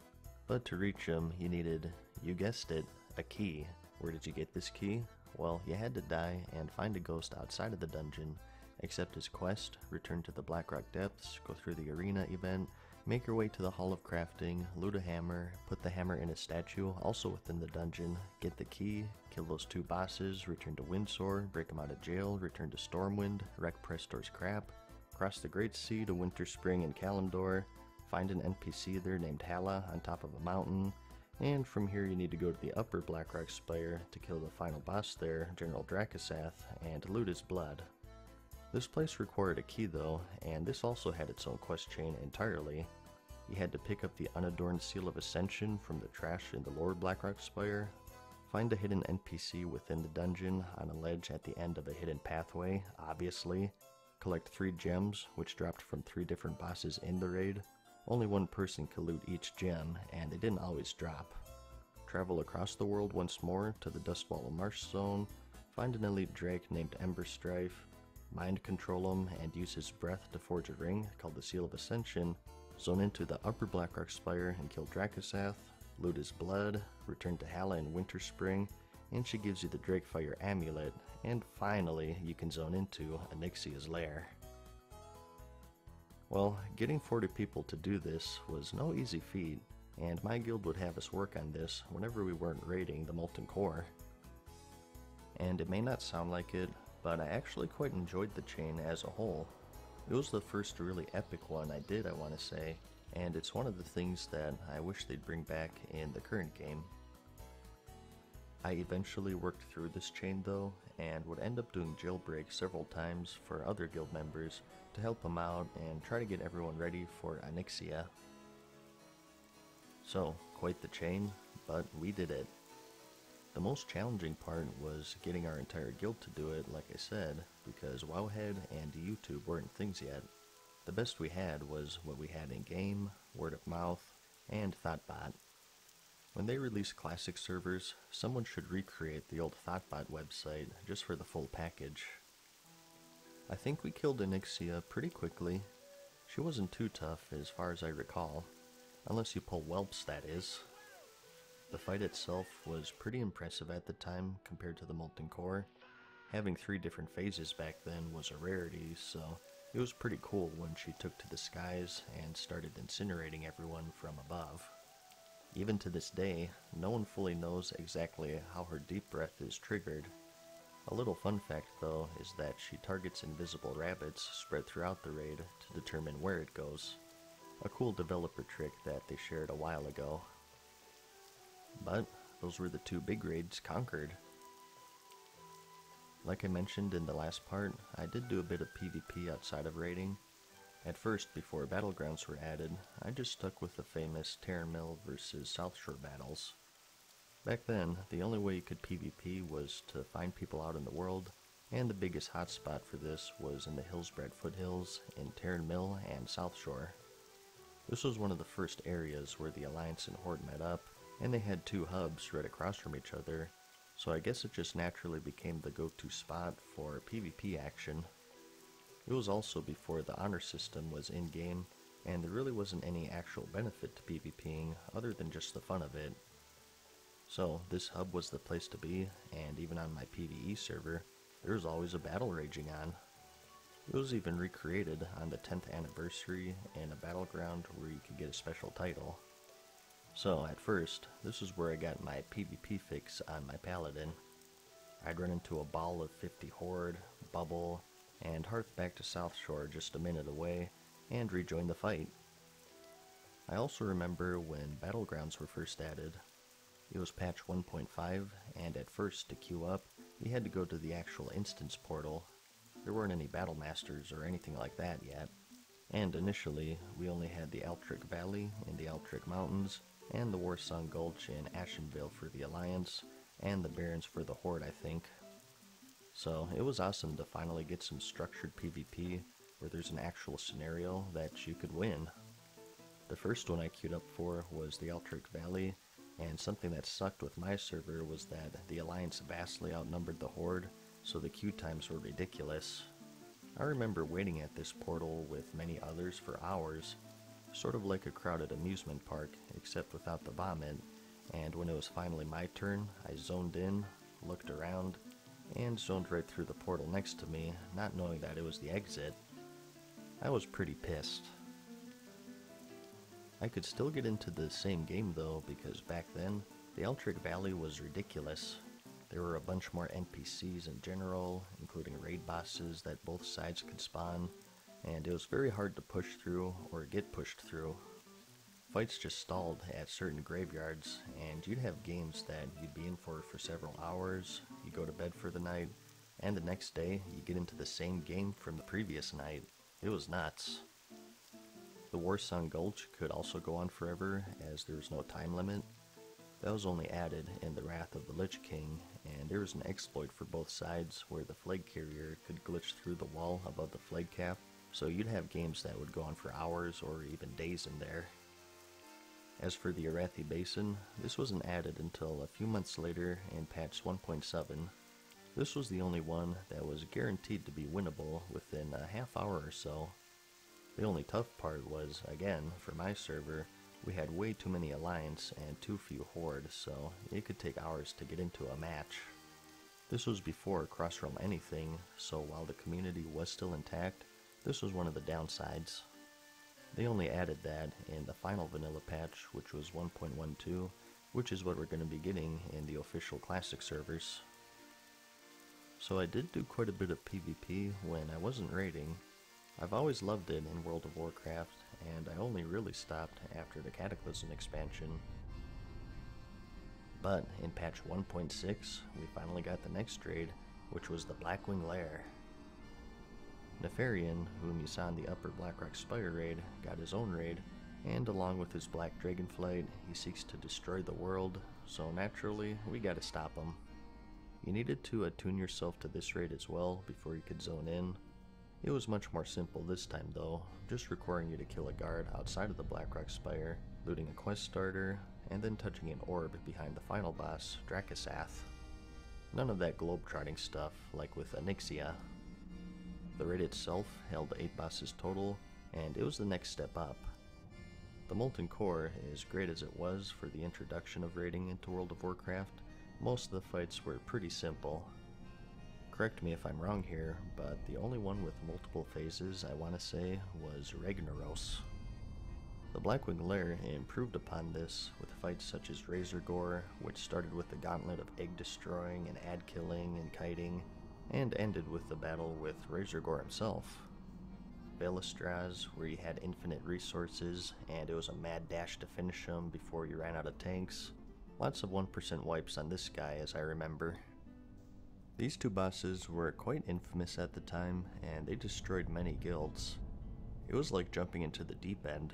But to reach them you needed, you guessed it, a key. Where did you get this key? Well, you had to die and find a ghost outside of the dungeon, accept his quest, return to the Blackrock Depths, go through the arena event, make your way to the Hall of Crafting, loot a hammer, put the hammer in a statue also within the dungeon, get the key, kill those 2 bosses, return to Windsor, break them out of jail, return to Stormwind, wreck Prestor's crap, cross the Great Sea to Winterspring and Kalimdor, find an NPC there named Hala on top of a mountain, and from here you need to go to the upper Blackrock Spire to kill the final boss there, General Dracasath, and loot his blood. This place required a key though, and this also had its own quest chain entirely. You had to pick up the unadorned Seal of Ascension from the trash in the lower Blackrock Spire, find a hidden NPC within the dungeon on a ledge at the end of a hidden pathway, obviously, collect 3 gems, which dropped from 3 different bosses in the raid. Only one person could loot each gem, and they didn't always drop. Travel across the world once more to the Dustwallow Marsh Zone, find an elite drake named Emberstrife, mind control him and use his breath to forge a ring called the Seal of Ascension, zone into the upper Blackrock Spire and kill Dracasath, loot his blood, return to Hala in Winterspring, and she gives you the Drakefire Amulet, and finally you can zone into Onyxia's Lair. Well, getting 40 people to do this was no easy feat, and my guild would have us work on this whenever we weren't raiding the Molten Core. And it may not sound like it, but I actually quite enjoyed the chain as a whole. It was the first really epic one I did, I want to say, and it's one of the things that I wish they'd bring back in the current game. I eventually worked through this chain though, and would end up doing jailbreak several times for other guild members to help them out and try to get everyone ready for Onyxia. So, quite the chain, but we did it. The most challenging part was getting our entire guild to do it, like I said, because Wowhead and YouTube weren't things yet. The best we had was what we had in-game, word of mouth, and Thoughtbot. When they release classic servers, someone should recreate the old Thoughtbot website just for the full package. I think we killed Onyxia pretty quickly. She wasn't too tough as far as I recall, unless you pull whelps, that is. The fight itself was pretty impressive at the time compared to the Molten Core. Having 3 different phases back then was a rarity, so it was pretty cool when she took to the skies and started incinerating everyone from above. Even to this day, no one fully knows exactly how her deep breath is triggered. A little fun fact though is that she targets invisible rabbits spread throughout the raid to determine where it goes. a cool developer trick that they shared a while ago. But those were the two big raids conquered. Like I mentioned in the last part, I did do a bit of PvP outside of raiding. At first, before Battlegrounds were added, I just stuck with the famous Terran Mill versus South Shore battles. Back then, the only way you could PvP was to find people out in the world, and the biggest hotspot for this was in the Hillsbrad foothills in Terran Mill and South Shore. This was one of the first areas where the Alliance and Horde met up, and they had two hubs right across from each other, so I guess it just naturally became the go-to spot for PvP action. It was also before the honor system was in-game, and there really wasn't any actual benefit to PvPing other than just the fun of it. So this hub was the place to be, and even on my PvE server, there was always a battle raging on. It was even recreated on the 10th anniversary in a battleground where you could get a special title. So at first, this is where I got my PvP fix on my paladin. I'd run into a ball of 50 Horde, bubble, and hark back to South Shore just a minute away, and rejoin the fight. I also remember when Battlegrounds were first added. It was patch 1.5, and at first, to queue up, you had to go to the actual instance portal. There weren't any battle masters or anything like that yet, and initially, we only had the Altric Valley in the Altric Mountains, and the Warsong Gulch in Ashenvale for the Alliance, and the Barrens for the Horde, I think. So it was awesome to finally get some structured PvP where there's an actual scenario that you could win. The first one I queued up for was the Altric Valley, and something that sucked with my server was that the Alliance vastly outnumbered the Horde, so the queue times were ridiculous. I remember waiting at this portal with many others for hours, sort of like a crowded amusement park, except without the vomit, and when it was finally my turn, I zoned in, looked around, and zoned right through the portal next to me, not knowing that it was the exit. I was pretty pissed. I could still get into the same game though, because back then, the Altric Valley was ridiculous. There were a bunch more NPCs in general, including raid bosses that both sides could spawn, and it was very hard to push through or get pushed through. Fights just stalled at certain graveyards, and you'd have games that you'd be in for several hours, you go to bed for the night, and the next day you get into the same game from the previous night. It was nuts. The Warsong Gulch could also go on forever, as there was no time limit. That was only added in the Wrath of the Lich King, and there was an exploit for both sides where the flag carrier could glitch through the wall above the flag cap, so you'd have games that would go on for hours or even days in there. As for the Arathi Basin, this wasn't added until a few months later in patch 1.7. This was the only one that was guaranteed to be winnable within a half hour or so. The only tough part was, again, for my server, we had way too many Alliance and too few Horde, so it could take hours to get into a match. This was before Crossrealm anything, so while the community was still intact, this was one of the downsides. They only added that in the final vanilla patch, which was 1.12, which is what we're going to be getting in the official classic servers. So I did do quite a bit of PvP when I wasn't raiding. I've always loved it in World of Warcraft, and I only really stopped after the Cataclysm expansion. But in patch 1.6, we finally got the next raid, which was the Blackwing Lair. Nefarian, whom you saw in the Upper Blackrock Spire raid, got his own raid, and along with his Black Dragonflight, he seeks to destroy the world, so naturally, we gotta stop him. You needed to attune yourself to this raid as well before you could zone in. It was much more simple this time though, just requiring you to kill a guard outside of the Blackrock Spire, looting a quest starter, and then touching an orb behind the final boss, Dracasath. None of that globe-trotting stuff like with Onyxia. The raid itself held 8 bosses total, and it was the next step up. The Molten Core, as great as it was for the introduction of raiding into World of Warcraft, most of the fights were pretty simple. Correct me if I'm wrong here, but the only one with multiple phases I want to say was Ragnaros. The Blackwing Lair improved upon this with fights such as Razor Gore, which started with the gauntlet of egg destroying and ad killing and kiting, and ended with the battle with Razor Gore himself. Velistraz, where you had infinite resources, and it was a mad dash to finish them before you ran out of tanks. Lots of 1% wipes on this guy, as I remember. These two bosses were quite infamous at the time, and they destroyed many guilds. It was like jumping into the deep end.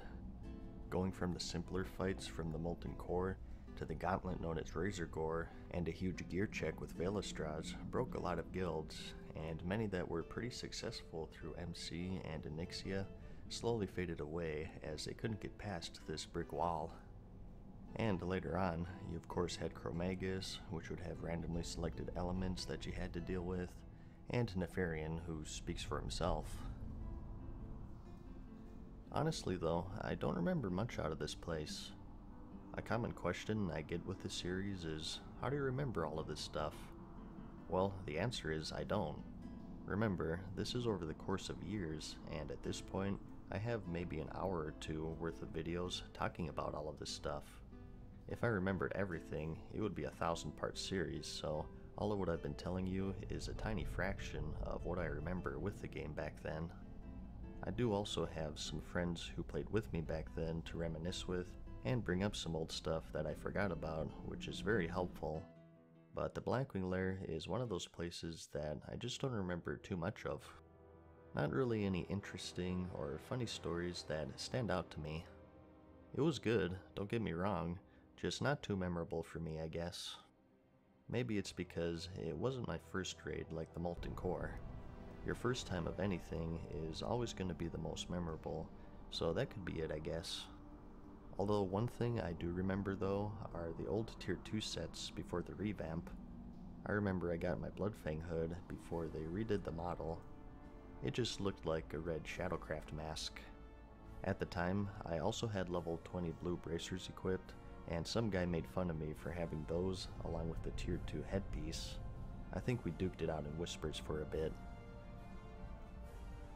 Going from the simpler fights from the Molten Core to the gauntlet known as Razor Gore and a huge gear check with Velistraz broke a lot of guilds, and many that were pretty successful through MC and Onyxia slowly faded away as they couldn't get past this brick wall. And later on, you of course had Chromagus, which would have randomly selected elements that you had to deal with, and Nefarian, who speaks for himself. Honestly though, I don't remember much out of this place. A common question I get with this series is, how do you remember all of this stuff? Well, the answer is I don't. Remember, this is over the course of years, and at this point, I have maybe an hour or two worth of videos talking about all of this stuff. If I remembered everything, it would be a 1,000-part series, so all of what I've been telling you is a tiny fraction of what I remember with the game back then. I do also have some friends who played with me back then to reminisce with, and bring up some old stuff that I forgot about, which is very helpful. But the Blackwing Lair is one of those places that I just don't remember too much of. Not really any interesting or funny stories that stand out to me. It was good, don't get me wrong, just not too memorable for me, I guess. Maybe it's because it wasn't my first raid like the Molten Core. Your first time of anything is always going to be the most memorable, so that could be it, I guess. Although one thing I do remember though are the old tier 2 sets before the revamp. I remember I got my Bloodfang hood before they redid the model. It just looked like a red Shadowcraft mask. At the time, I also had level 20 blue bracers equipped, and some guy made fun of me for having those along with the tier 2 headpiece. I think we duked it out in whispers for a bit.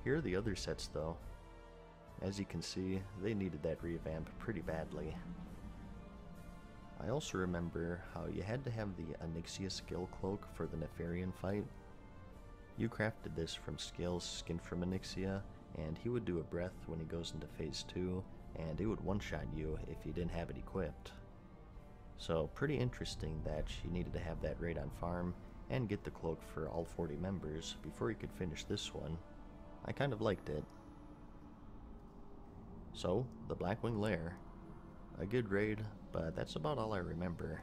Here are the other sets though. As you can see, they needed that revamp pretty badly. I also remember how you had to have the Onyxia skill cloak for the Nefarian fight. You crafted this from Scale's skin from Onyxia, and he would do a breath when he goes into phase 2, and it would one-shot you if you didn't have it equipped. So pretty interesting that she needed to have that raid on farm and get the cloak for all 40 members before you could finish this one. I kind of liked it. So, the Blackwing Lair. A good raid, but that's about all I remember.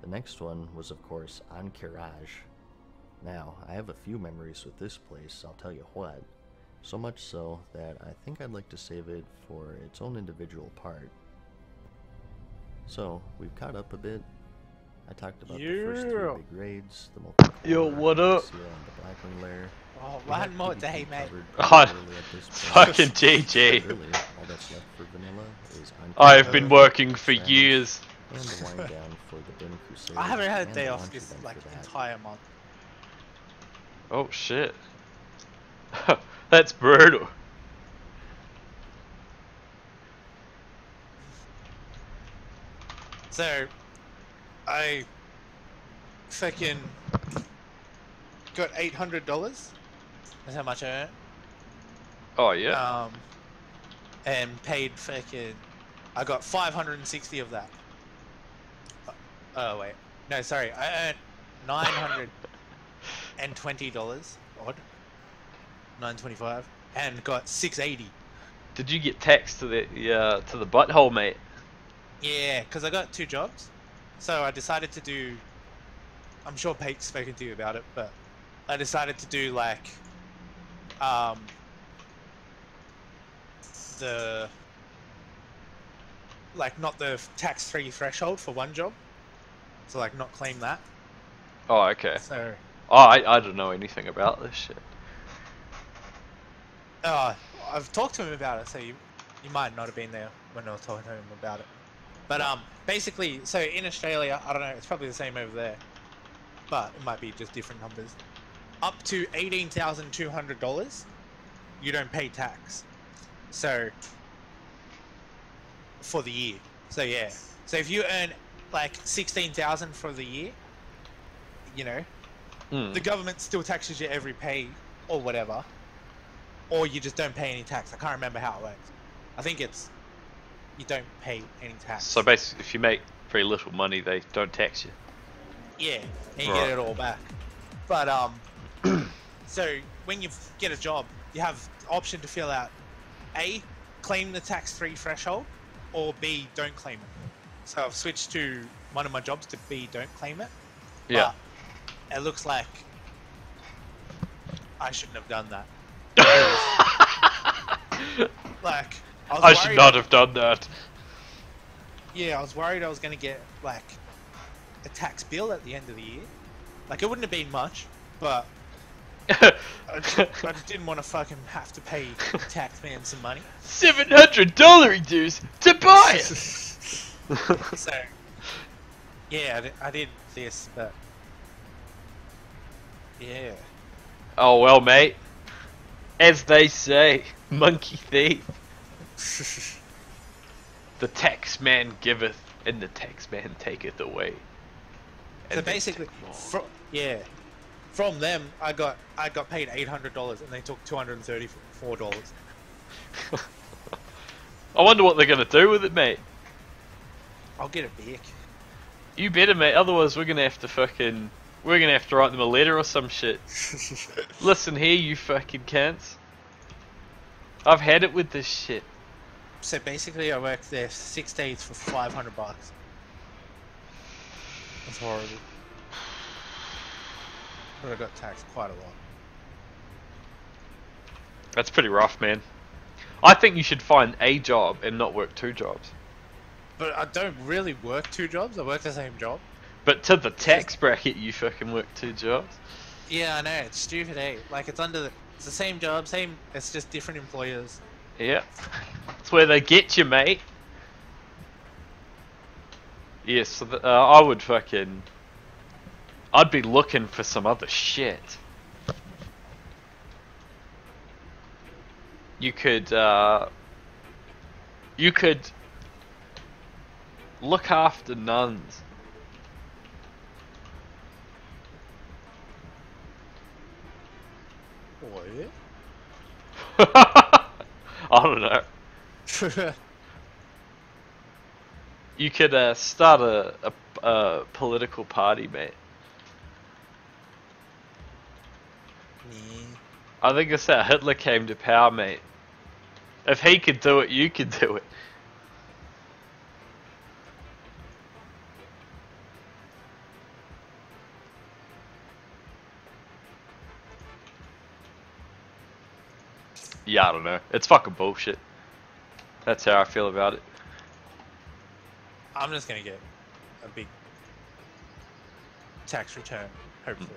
The next one was of course on Kiraj. Now, I have a few memories with this place, I'll tell you what. So much so that I think I'd like to save it for its own individual part. So, we've caught up a bit. I talked about the first 3 big raids, the Molten Core, Yo, what up? and the Blackwing Lair. Oh, one more day, mate. Oh, fucking GG. Really, all that's left for vanilla is I've been working for years. and the wind down for the Burning Crusade. I haven't had a and day the off launch this event like for that. entire month. Oh shit. That's brutal. So, I fucking got $800. That's how much I earned. Oh yeah. And paid fucking. I got 560 of that. Oh wait, no, sorry. I earned $920 odd. 925, and got 680. Did you get taxed to the butthole, mate? Yeah, because I got 2 jobs, so I decided to do. I'm sure Pate's spoken to you about it, but I decided to do like the not the tax-free threshold for one job, so like not claim that. Oh, okay. So Oh, I don't know anything about this shit. I've talked to him about it, so you might not have been there when I was talking to him about it. But basically, so in Australia, I don't know, it's probably the same over there, but it might be just different numbers. Up to $18,200, you don't pay tax. So for the year. So yeah. So if you earn like 16,000 for the year, you know, the government still taxes you every pay or whatever. or you just don't pay any tax. I can't remember how it works. I think it's you don't pay any tax. So basically, if you make very little money, they don't tax you. Yeah, and you Right. get it all back. But so when you get a job, you have the option to fill out A, claim the tax-free threshold, or B, don't claim it. So I've switched to one of my jobs to B, don't claim it. Yeah. But it looks like I shouldn't have done that. Like, I should not have done that. Yeah, I was worried I was going to get, like, a tax bill at the end of the year. Like, it wouldn't have been much, but I just didn't want to fucking have to pay the tax man some money. $700 dues to buy it. So, yeah, I did this, but yeah. Oh well, mate. As they say, monkey thief. The tax man giveth, and the tax man taketh away. So basically, from them, I got paid $800, and they took $234. I wonder what they're gonna do with it, mate. I'll get it back. You better, mate. Otherwise, we're gonna have to write them a letter or some shit. Listen here, you fucking cunts. I've had it with this shit. So basically, I worked there 6 days for $500. That's horrible. But I got taxed quite a lot. That's pretty rough, man. I think you should find a job and not work 2 jobs. But I don't really work 2 jobs. I work the same job. But to the tax bracket, you fucking work 2 jobs. Yeah, I know. It's stupid, eh? Like, it's the same job, it's just different employers. Yeah. That's where they get you, mate. Yes, so I'd be looking for some other shit. You could look after nuns. What? I don't know. You could start a political party, mate. I think that's how Hitler came to power, mate. If he could do it, you could do it. Yeah, I don't know. It's fucking bullshit. That's how I feel about it. I'm just gonna get a big tax return, hopefully.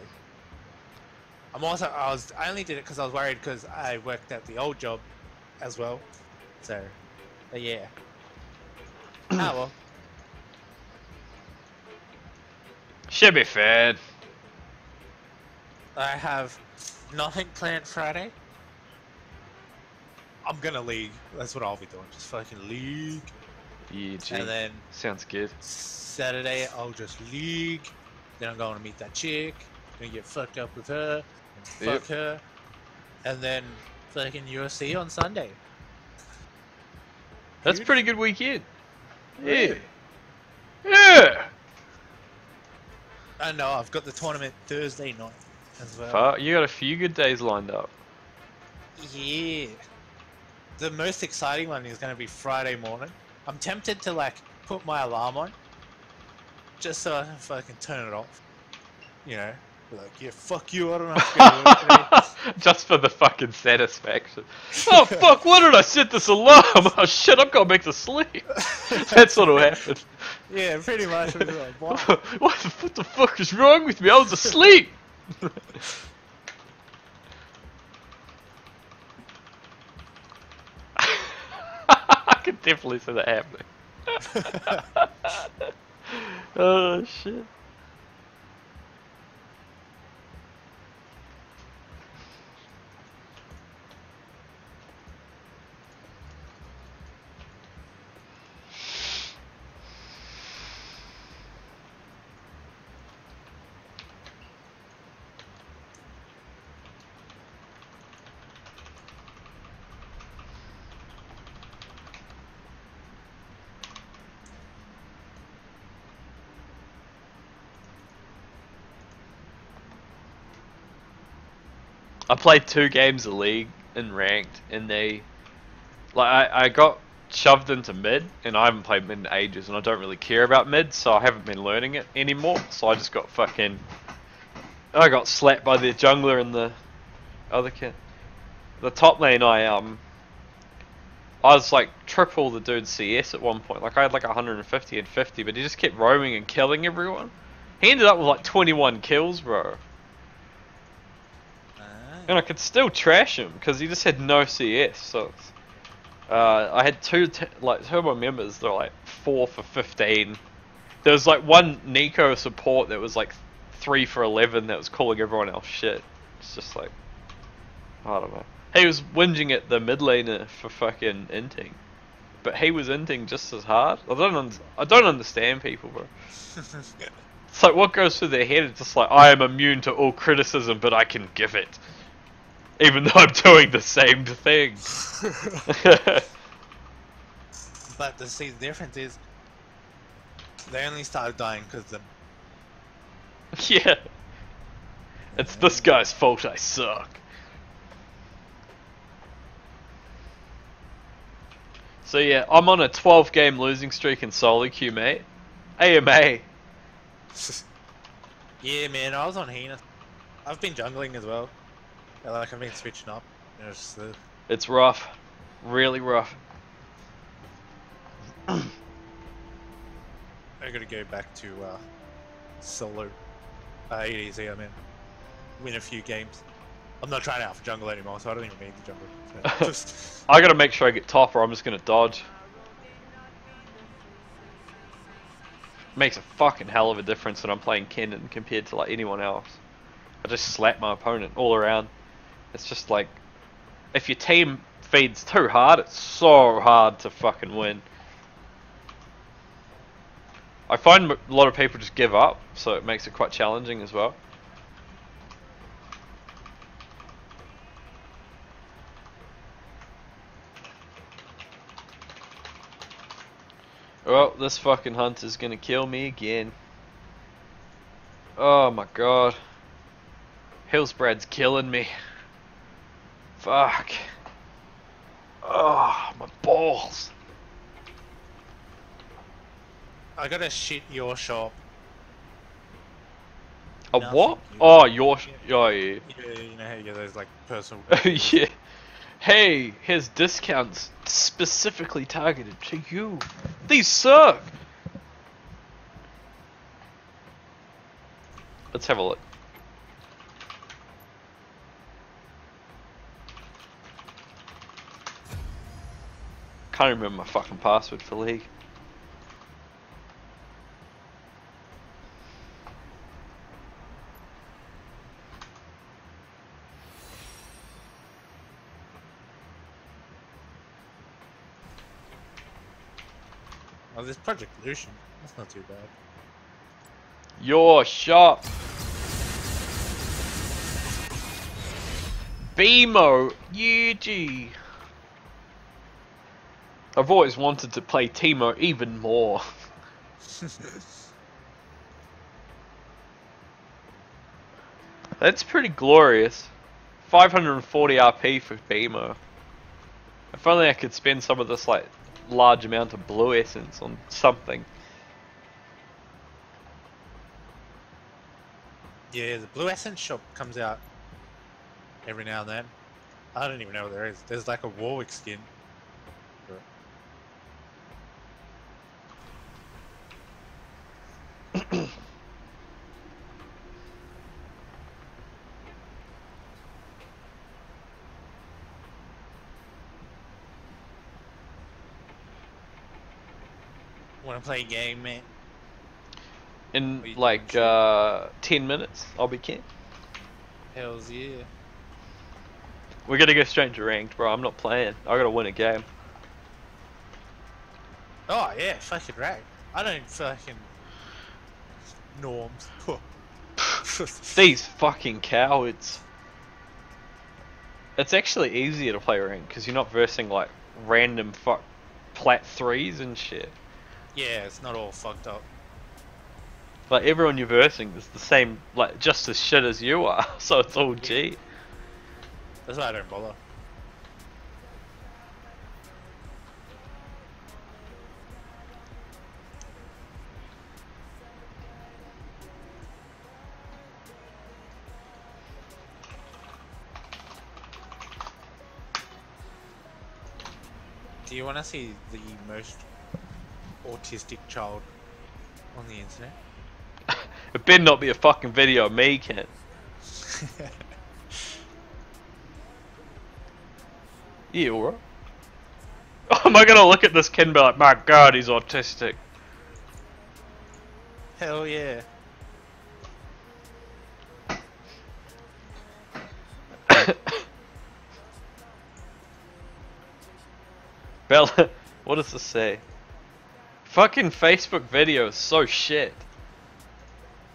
I only did it because I was worried because I worked at the old job as well. So, but yeah. Ah well. Should be fine. I have nothing planned Friday. I'm gonna league. That's what I'll be doing. Just fucking league. Yeah, gee. And then Sounds good. Saturday I'll just league. Then I'm going to meet that chick. Gonna get fucked up with her. And Yep. fuck her. And then fucking UFC on Sunday. That's a Dude. pretty good weekend. Yeah. Yeah. I know. I've got the tournament Thursday night as well. Fuck, you got a few good days lined up. Yeah. The most exciting one is going to be Friday morning. I'm tempted to like put my alarm on just so I can fucking turn it off. You know, be like, yeah, fuck you, I don't have to go to work today. Just for the fucking satisfaction. Oh fuck, why did I set this alarm? Oh shit, I'm going back to sleep. That's what'll happen. Yeah, pretty much. I'll be like, what? What the fuck is wrong with me? I was asleep. I can definitely see that happening. Oh shit. I played 2 games of League in ranked, and I got shoved into mid, and I haven't played mid in ages, and I don't really care about mid, so I haven't been learning it anymore. So I just got I got slapped by the jungler and the other kid. The top lane, I was like triple the dude's CS at one point. Like I had like 150 and 50, but he just kept roaming and killing everyone. He ended up with like 21 kills, bro. And I could still trash him because he just had no CS. So I had two of my members. They're like 4 for 15. There was like one Nico support that was like 3 for 11 that was calling everyone else shit. It's just like, I don't know. He was whinging at the mid laner for fucking inting, but he was inting just as hard. I don't understand people, bro. It's like what goes through their head. It's just like, I am immune to all criticism, but I can give it, even though I'm doing the same thing. But the difference is, they only started dying because the. Yeah. It's this guy's fault I suck. So yeah, I'm on a 12 game losing streak in solo queue, mate. AMA. Yeah, man, I was on Hina. I've been jungling as well. Like, I've been switching up. You know, just, It's rough. Really rough. I gotta go back to solo. ADC, I mean. Win a few games. I'm not trying out for jungle anymore, so I don't even need the jungle. So just... I gotta make sure I get top or I'm just gonna dodge. Makes a fucking hell of a difference when I'm playing Kennen compared to like anyone else. I just slap my opponent all around. It's just like, if your team feeds too hard, it's so hard to fucking win. I find a lot of people just give up, so it makes it quite challenging as well. Well, this fucking hunter's gonna kill me again. Oh my god. Hillsbrad's killing me. Fuck. Oh, my balls. I gotta shit your shop. A Nothing what? good. Oh, your... Oh, yeah. Yeah, you know how you get those like personal. Yeah. Hey, here's discounts specifically targeted to you. These suck. Let's have a look. Can't remember my fucking password for League. Oh, this Project Lucian. That's not too bad. Your shop. BMO UG. I've always wanted to play Teemo even more. That's pretty glorious. 540 RP for BMO. If only I could spend some of this like large amount of blue essence on something. Yeah, the Blue Essence shop comes out every now and then. I don't even know what there is. There's like a Warwick skin. Wanna play a game, man? In like 10 minutes, I'll be king. Hells yeah. We're gonna go straight to ranked, bro. I'm not playing. I gotta win a game. Oh yeah, fucking right. I don't fucking norms. These fucking cowards. It's actually easier to play ranked because you're not versing like random plat 3s and shit. Yeah, it's not all fucked up. Like everyone you're versing is the same, like just as shit as you are, so it's all G. That's why I don't bother. Do you want to see the most autistic child on the internet? It better not be a fucking video of me, Ken. Yeah, alright. Am I gonna look at this kid and be like, my god, he's autistic? Hell yeah. Bella, what does this say? Fucking Facebook video is so shit.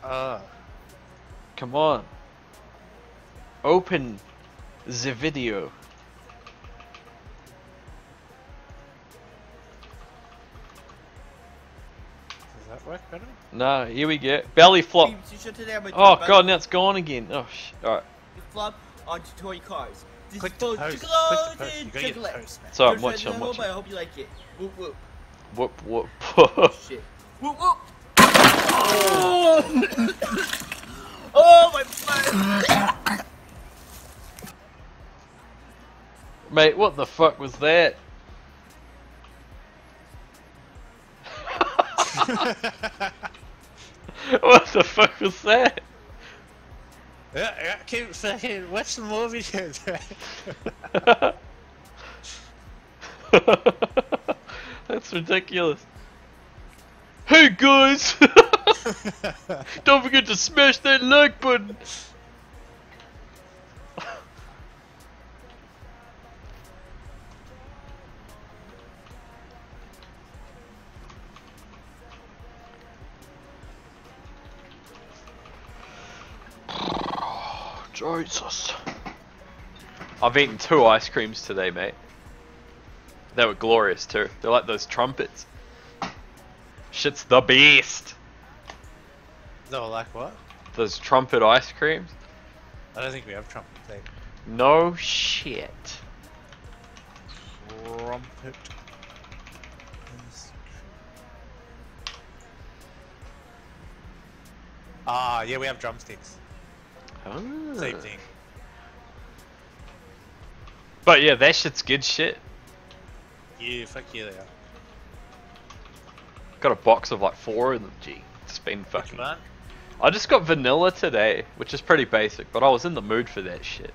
Come on. Open the video. Does that work better? Nah, here we go. Belly flop. Oh god, now it's gone again. Oh alright. Flop onto toy cars. Click the post. Click the post. You gotta get the post, man. So I'm watching, I'm watching. I hope you like it. Whoop whoop. Whoop whoop. Shit. Whoop whoop. Oh my butt. Mate, what the fuck was that? What the fuck was that? Yeah, keep fucking watch some more videos, man. That's ridiculous. Hey guys! Don't forget to smash that like button! Jesus. I've eaten 2 ice creams today, mate. They were glorious too. They're like those trumpets. Shit's the best. No, like what? Those trumpet ice creams. I don't think we have trumpet thing. No shit. Trumpet. Ah, yeah, we have drumsticks. Ah. Same thing. But yeah, that shit's good shit. Yeah, fuck yeah, they are. Got a box of like 4 of them, gee. It's been fucking... Which one? I just got vanilla today, which is pretty basic, but I was in the mood for that shit.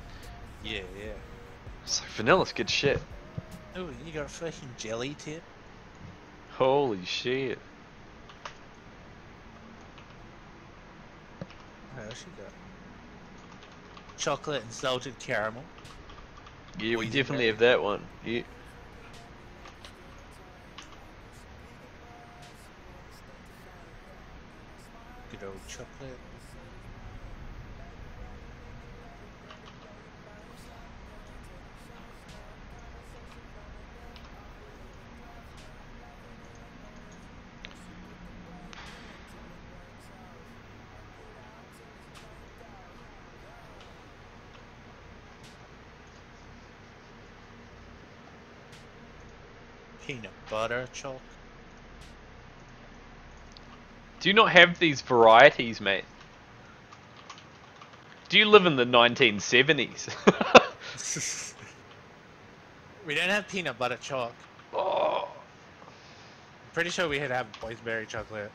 Yeah, yeah. So vanilla's good shit. Oh, you got a fucking jelly tip? Holy shit. What else you got? Chocolate and salted caramel. Yeah, we Poison definitely berry. have that one. Yeah. Good old chocolate. Peanut butter chalk. Do you not have these varieties, mate? Do you live in the 1970s? We don't have peanut butter chalk. Oh, I'm pretty sure we had to have boysenberry chocolate.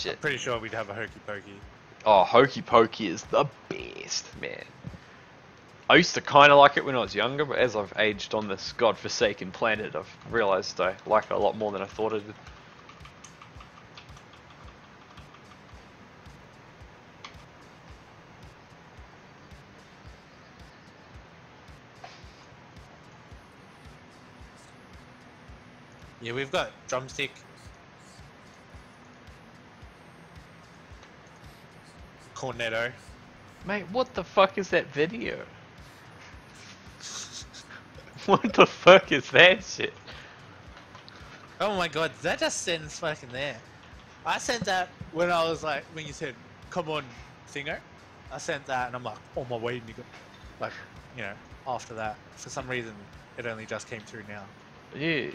shit. Pretty sure we'd have a hokey pokey. Oh, Hokey Pokey is the best, man. I used to kind of like it when I was younger, but as I've aged on this godforsaken planet, I've realised I like it a lot more than I thought I did. Yeah, we've got drumstick. Cornetto. Mate, what the fuck is that video? What the fuck is that shit? Oh my god, that just sends fucking there. I sent that when I was like, when you said, come on, singer. I sent that and I'm like, on my way, nigga. Like, you know, after that. For some reason, it only just came through now. Yeah.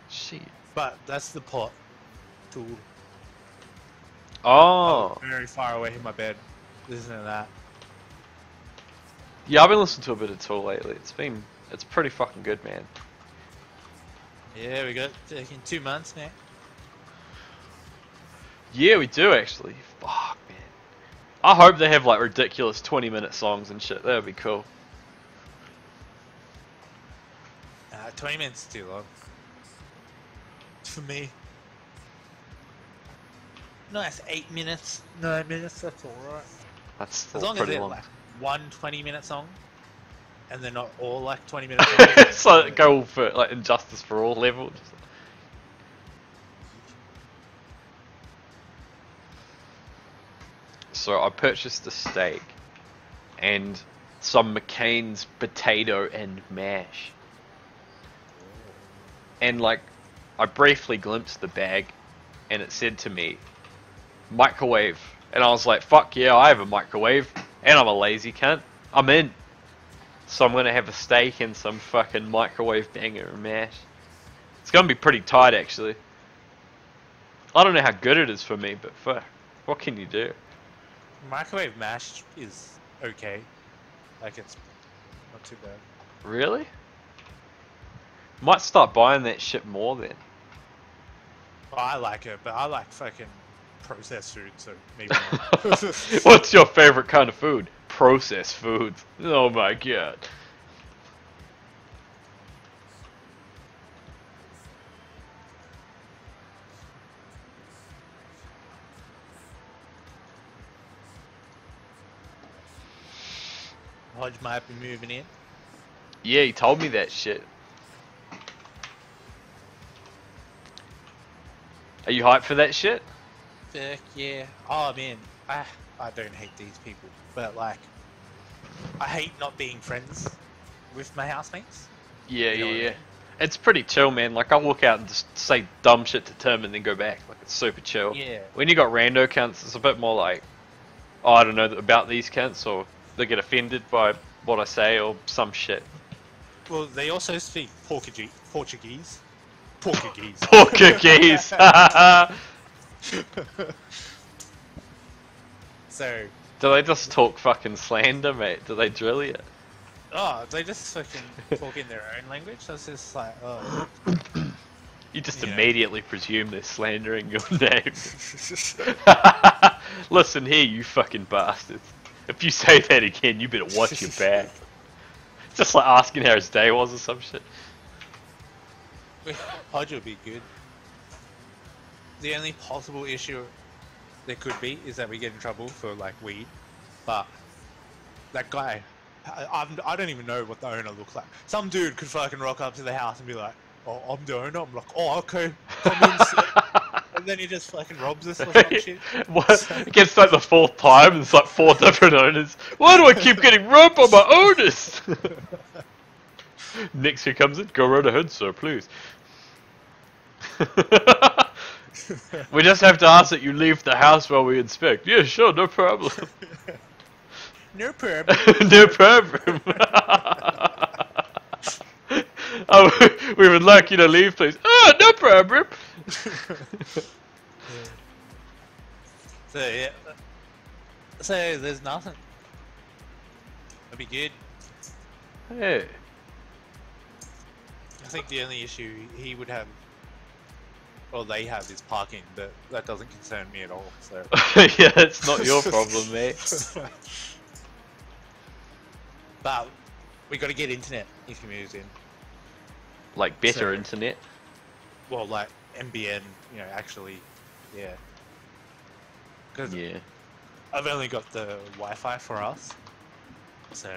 Shit. But that's the plot. Tool. Oh. Very far away in my bed, listening to that. Yeah, I've been listening to a bit of Tool lately. It's pretty fucking good, man. Yeah, we got it in 2 months, man. Yeah, we do actually. Fuck, man. I hope they have like ridiculous 20-minute songs and shit. That would be cool. 20 minutes is too long. For me. Nice 8 minutes, 9 minutes, that's alright. That's As still long as pretty they're long. like one 20-minute song, and they're not all like 20-minute songs. So go for like Injustice for All level. So I purchased a steak and some McCain's potato and mash. And like, I briefly glimpsed the bag and it said to me, microwave. And I was like, fuck yeah, I have a microwave. And I'm a lazy cunt. I'm in. So I'm gonna have a steak and some fucking microwave banger and mash. It's gonna be pretty tight actually. I don't know how good it is for me, but fuck, what can you do? Microwave mash is okay. Like, it's not too bad. Really? Might start buying that shit more then. Well, I like it, but I like fucking processed food, so maybe not. What's your favorite kind of food? Processed foods. Oh my god. Hodge might be moving in. Yeah, he told me that shit. Are you hyped for that shit? Fuck yeah. Oh man, I don't hate these people, but like, I hate not being friends with my housemates. Yeah, You know what I yeah. mean? It's pretty chill, man. Like, I'll walk out and just say dumb shit to Tim and then go back. Like, it's super chill. Yeah. When you got rando cunts, it's a bit more like, oh, I don't know about these cunts, or they get offended by what I say, or some shit. Well, they also speak Portuguese. Portuguese. Portuguese! So, Do they just talk fucking slander, mate? Do they drill you? oh, they just fucking talk in their own language. That's just like, oh. You just Yeah. immediately presume they're slandering your name. Listen here, you fucking bastards. If you say that again, you better watch your back. Just like asking how his day was or some shit. Hodge would be good. The only possible issue there could be is that we get in trouble for like weed, but that guy, I don't even know what the owner looks like. Some dude could fucking rock up to the house and be like, "Oh, I'm the owner." I'm like, "Oh, okay, come in." Sit." And then he just fucking robs us or some shit. What? It gets like the fourth time and it's like 4 different owners. Why do I keep getting robbed by my owners? Next who comes in, go right ahead, sir, please. We just have to ask that you leave the house while we inspect. Yeah, sure, no problem. No problem. No problem. Oh, we would like you to leave, please. Oh, no problem. So yeah. So there's nothing. That'd be good. Hey. I think the only issue he would have, or they have, is parking, but that doesn't concern me at all. So Yeah, it's not your problem, mate. but we got to get internet if he moves in. Like better So- internet. Well, like NBN, you know, actually, yeah. Because Yeah. I've only got the Wi-Fi for us, so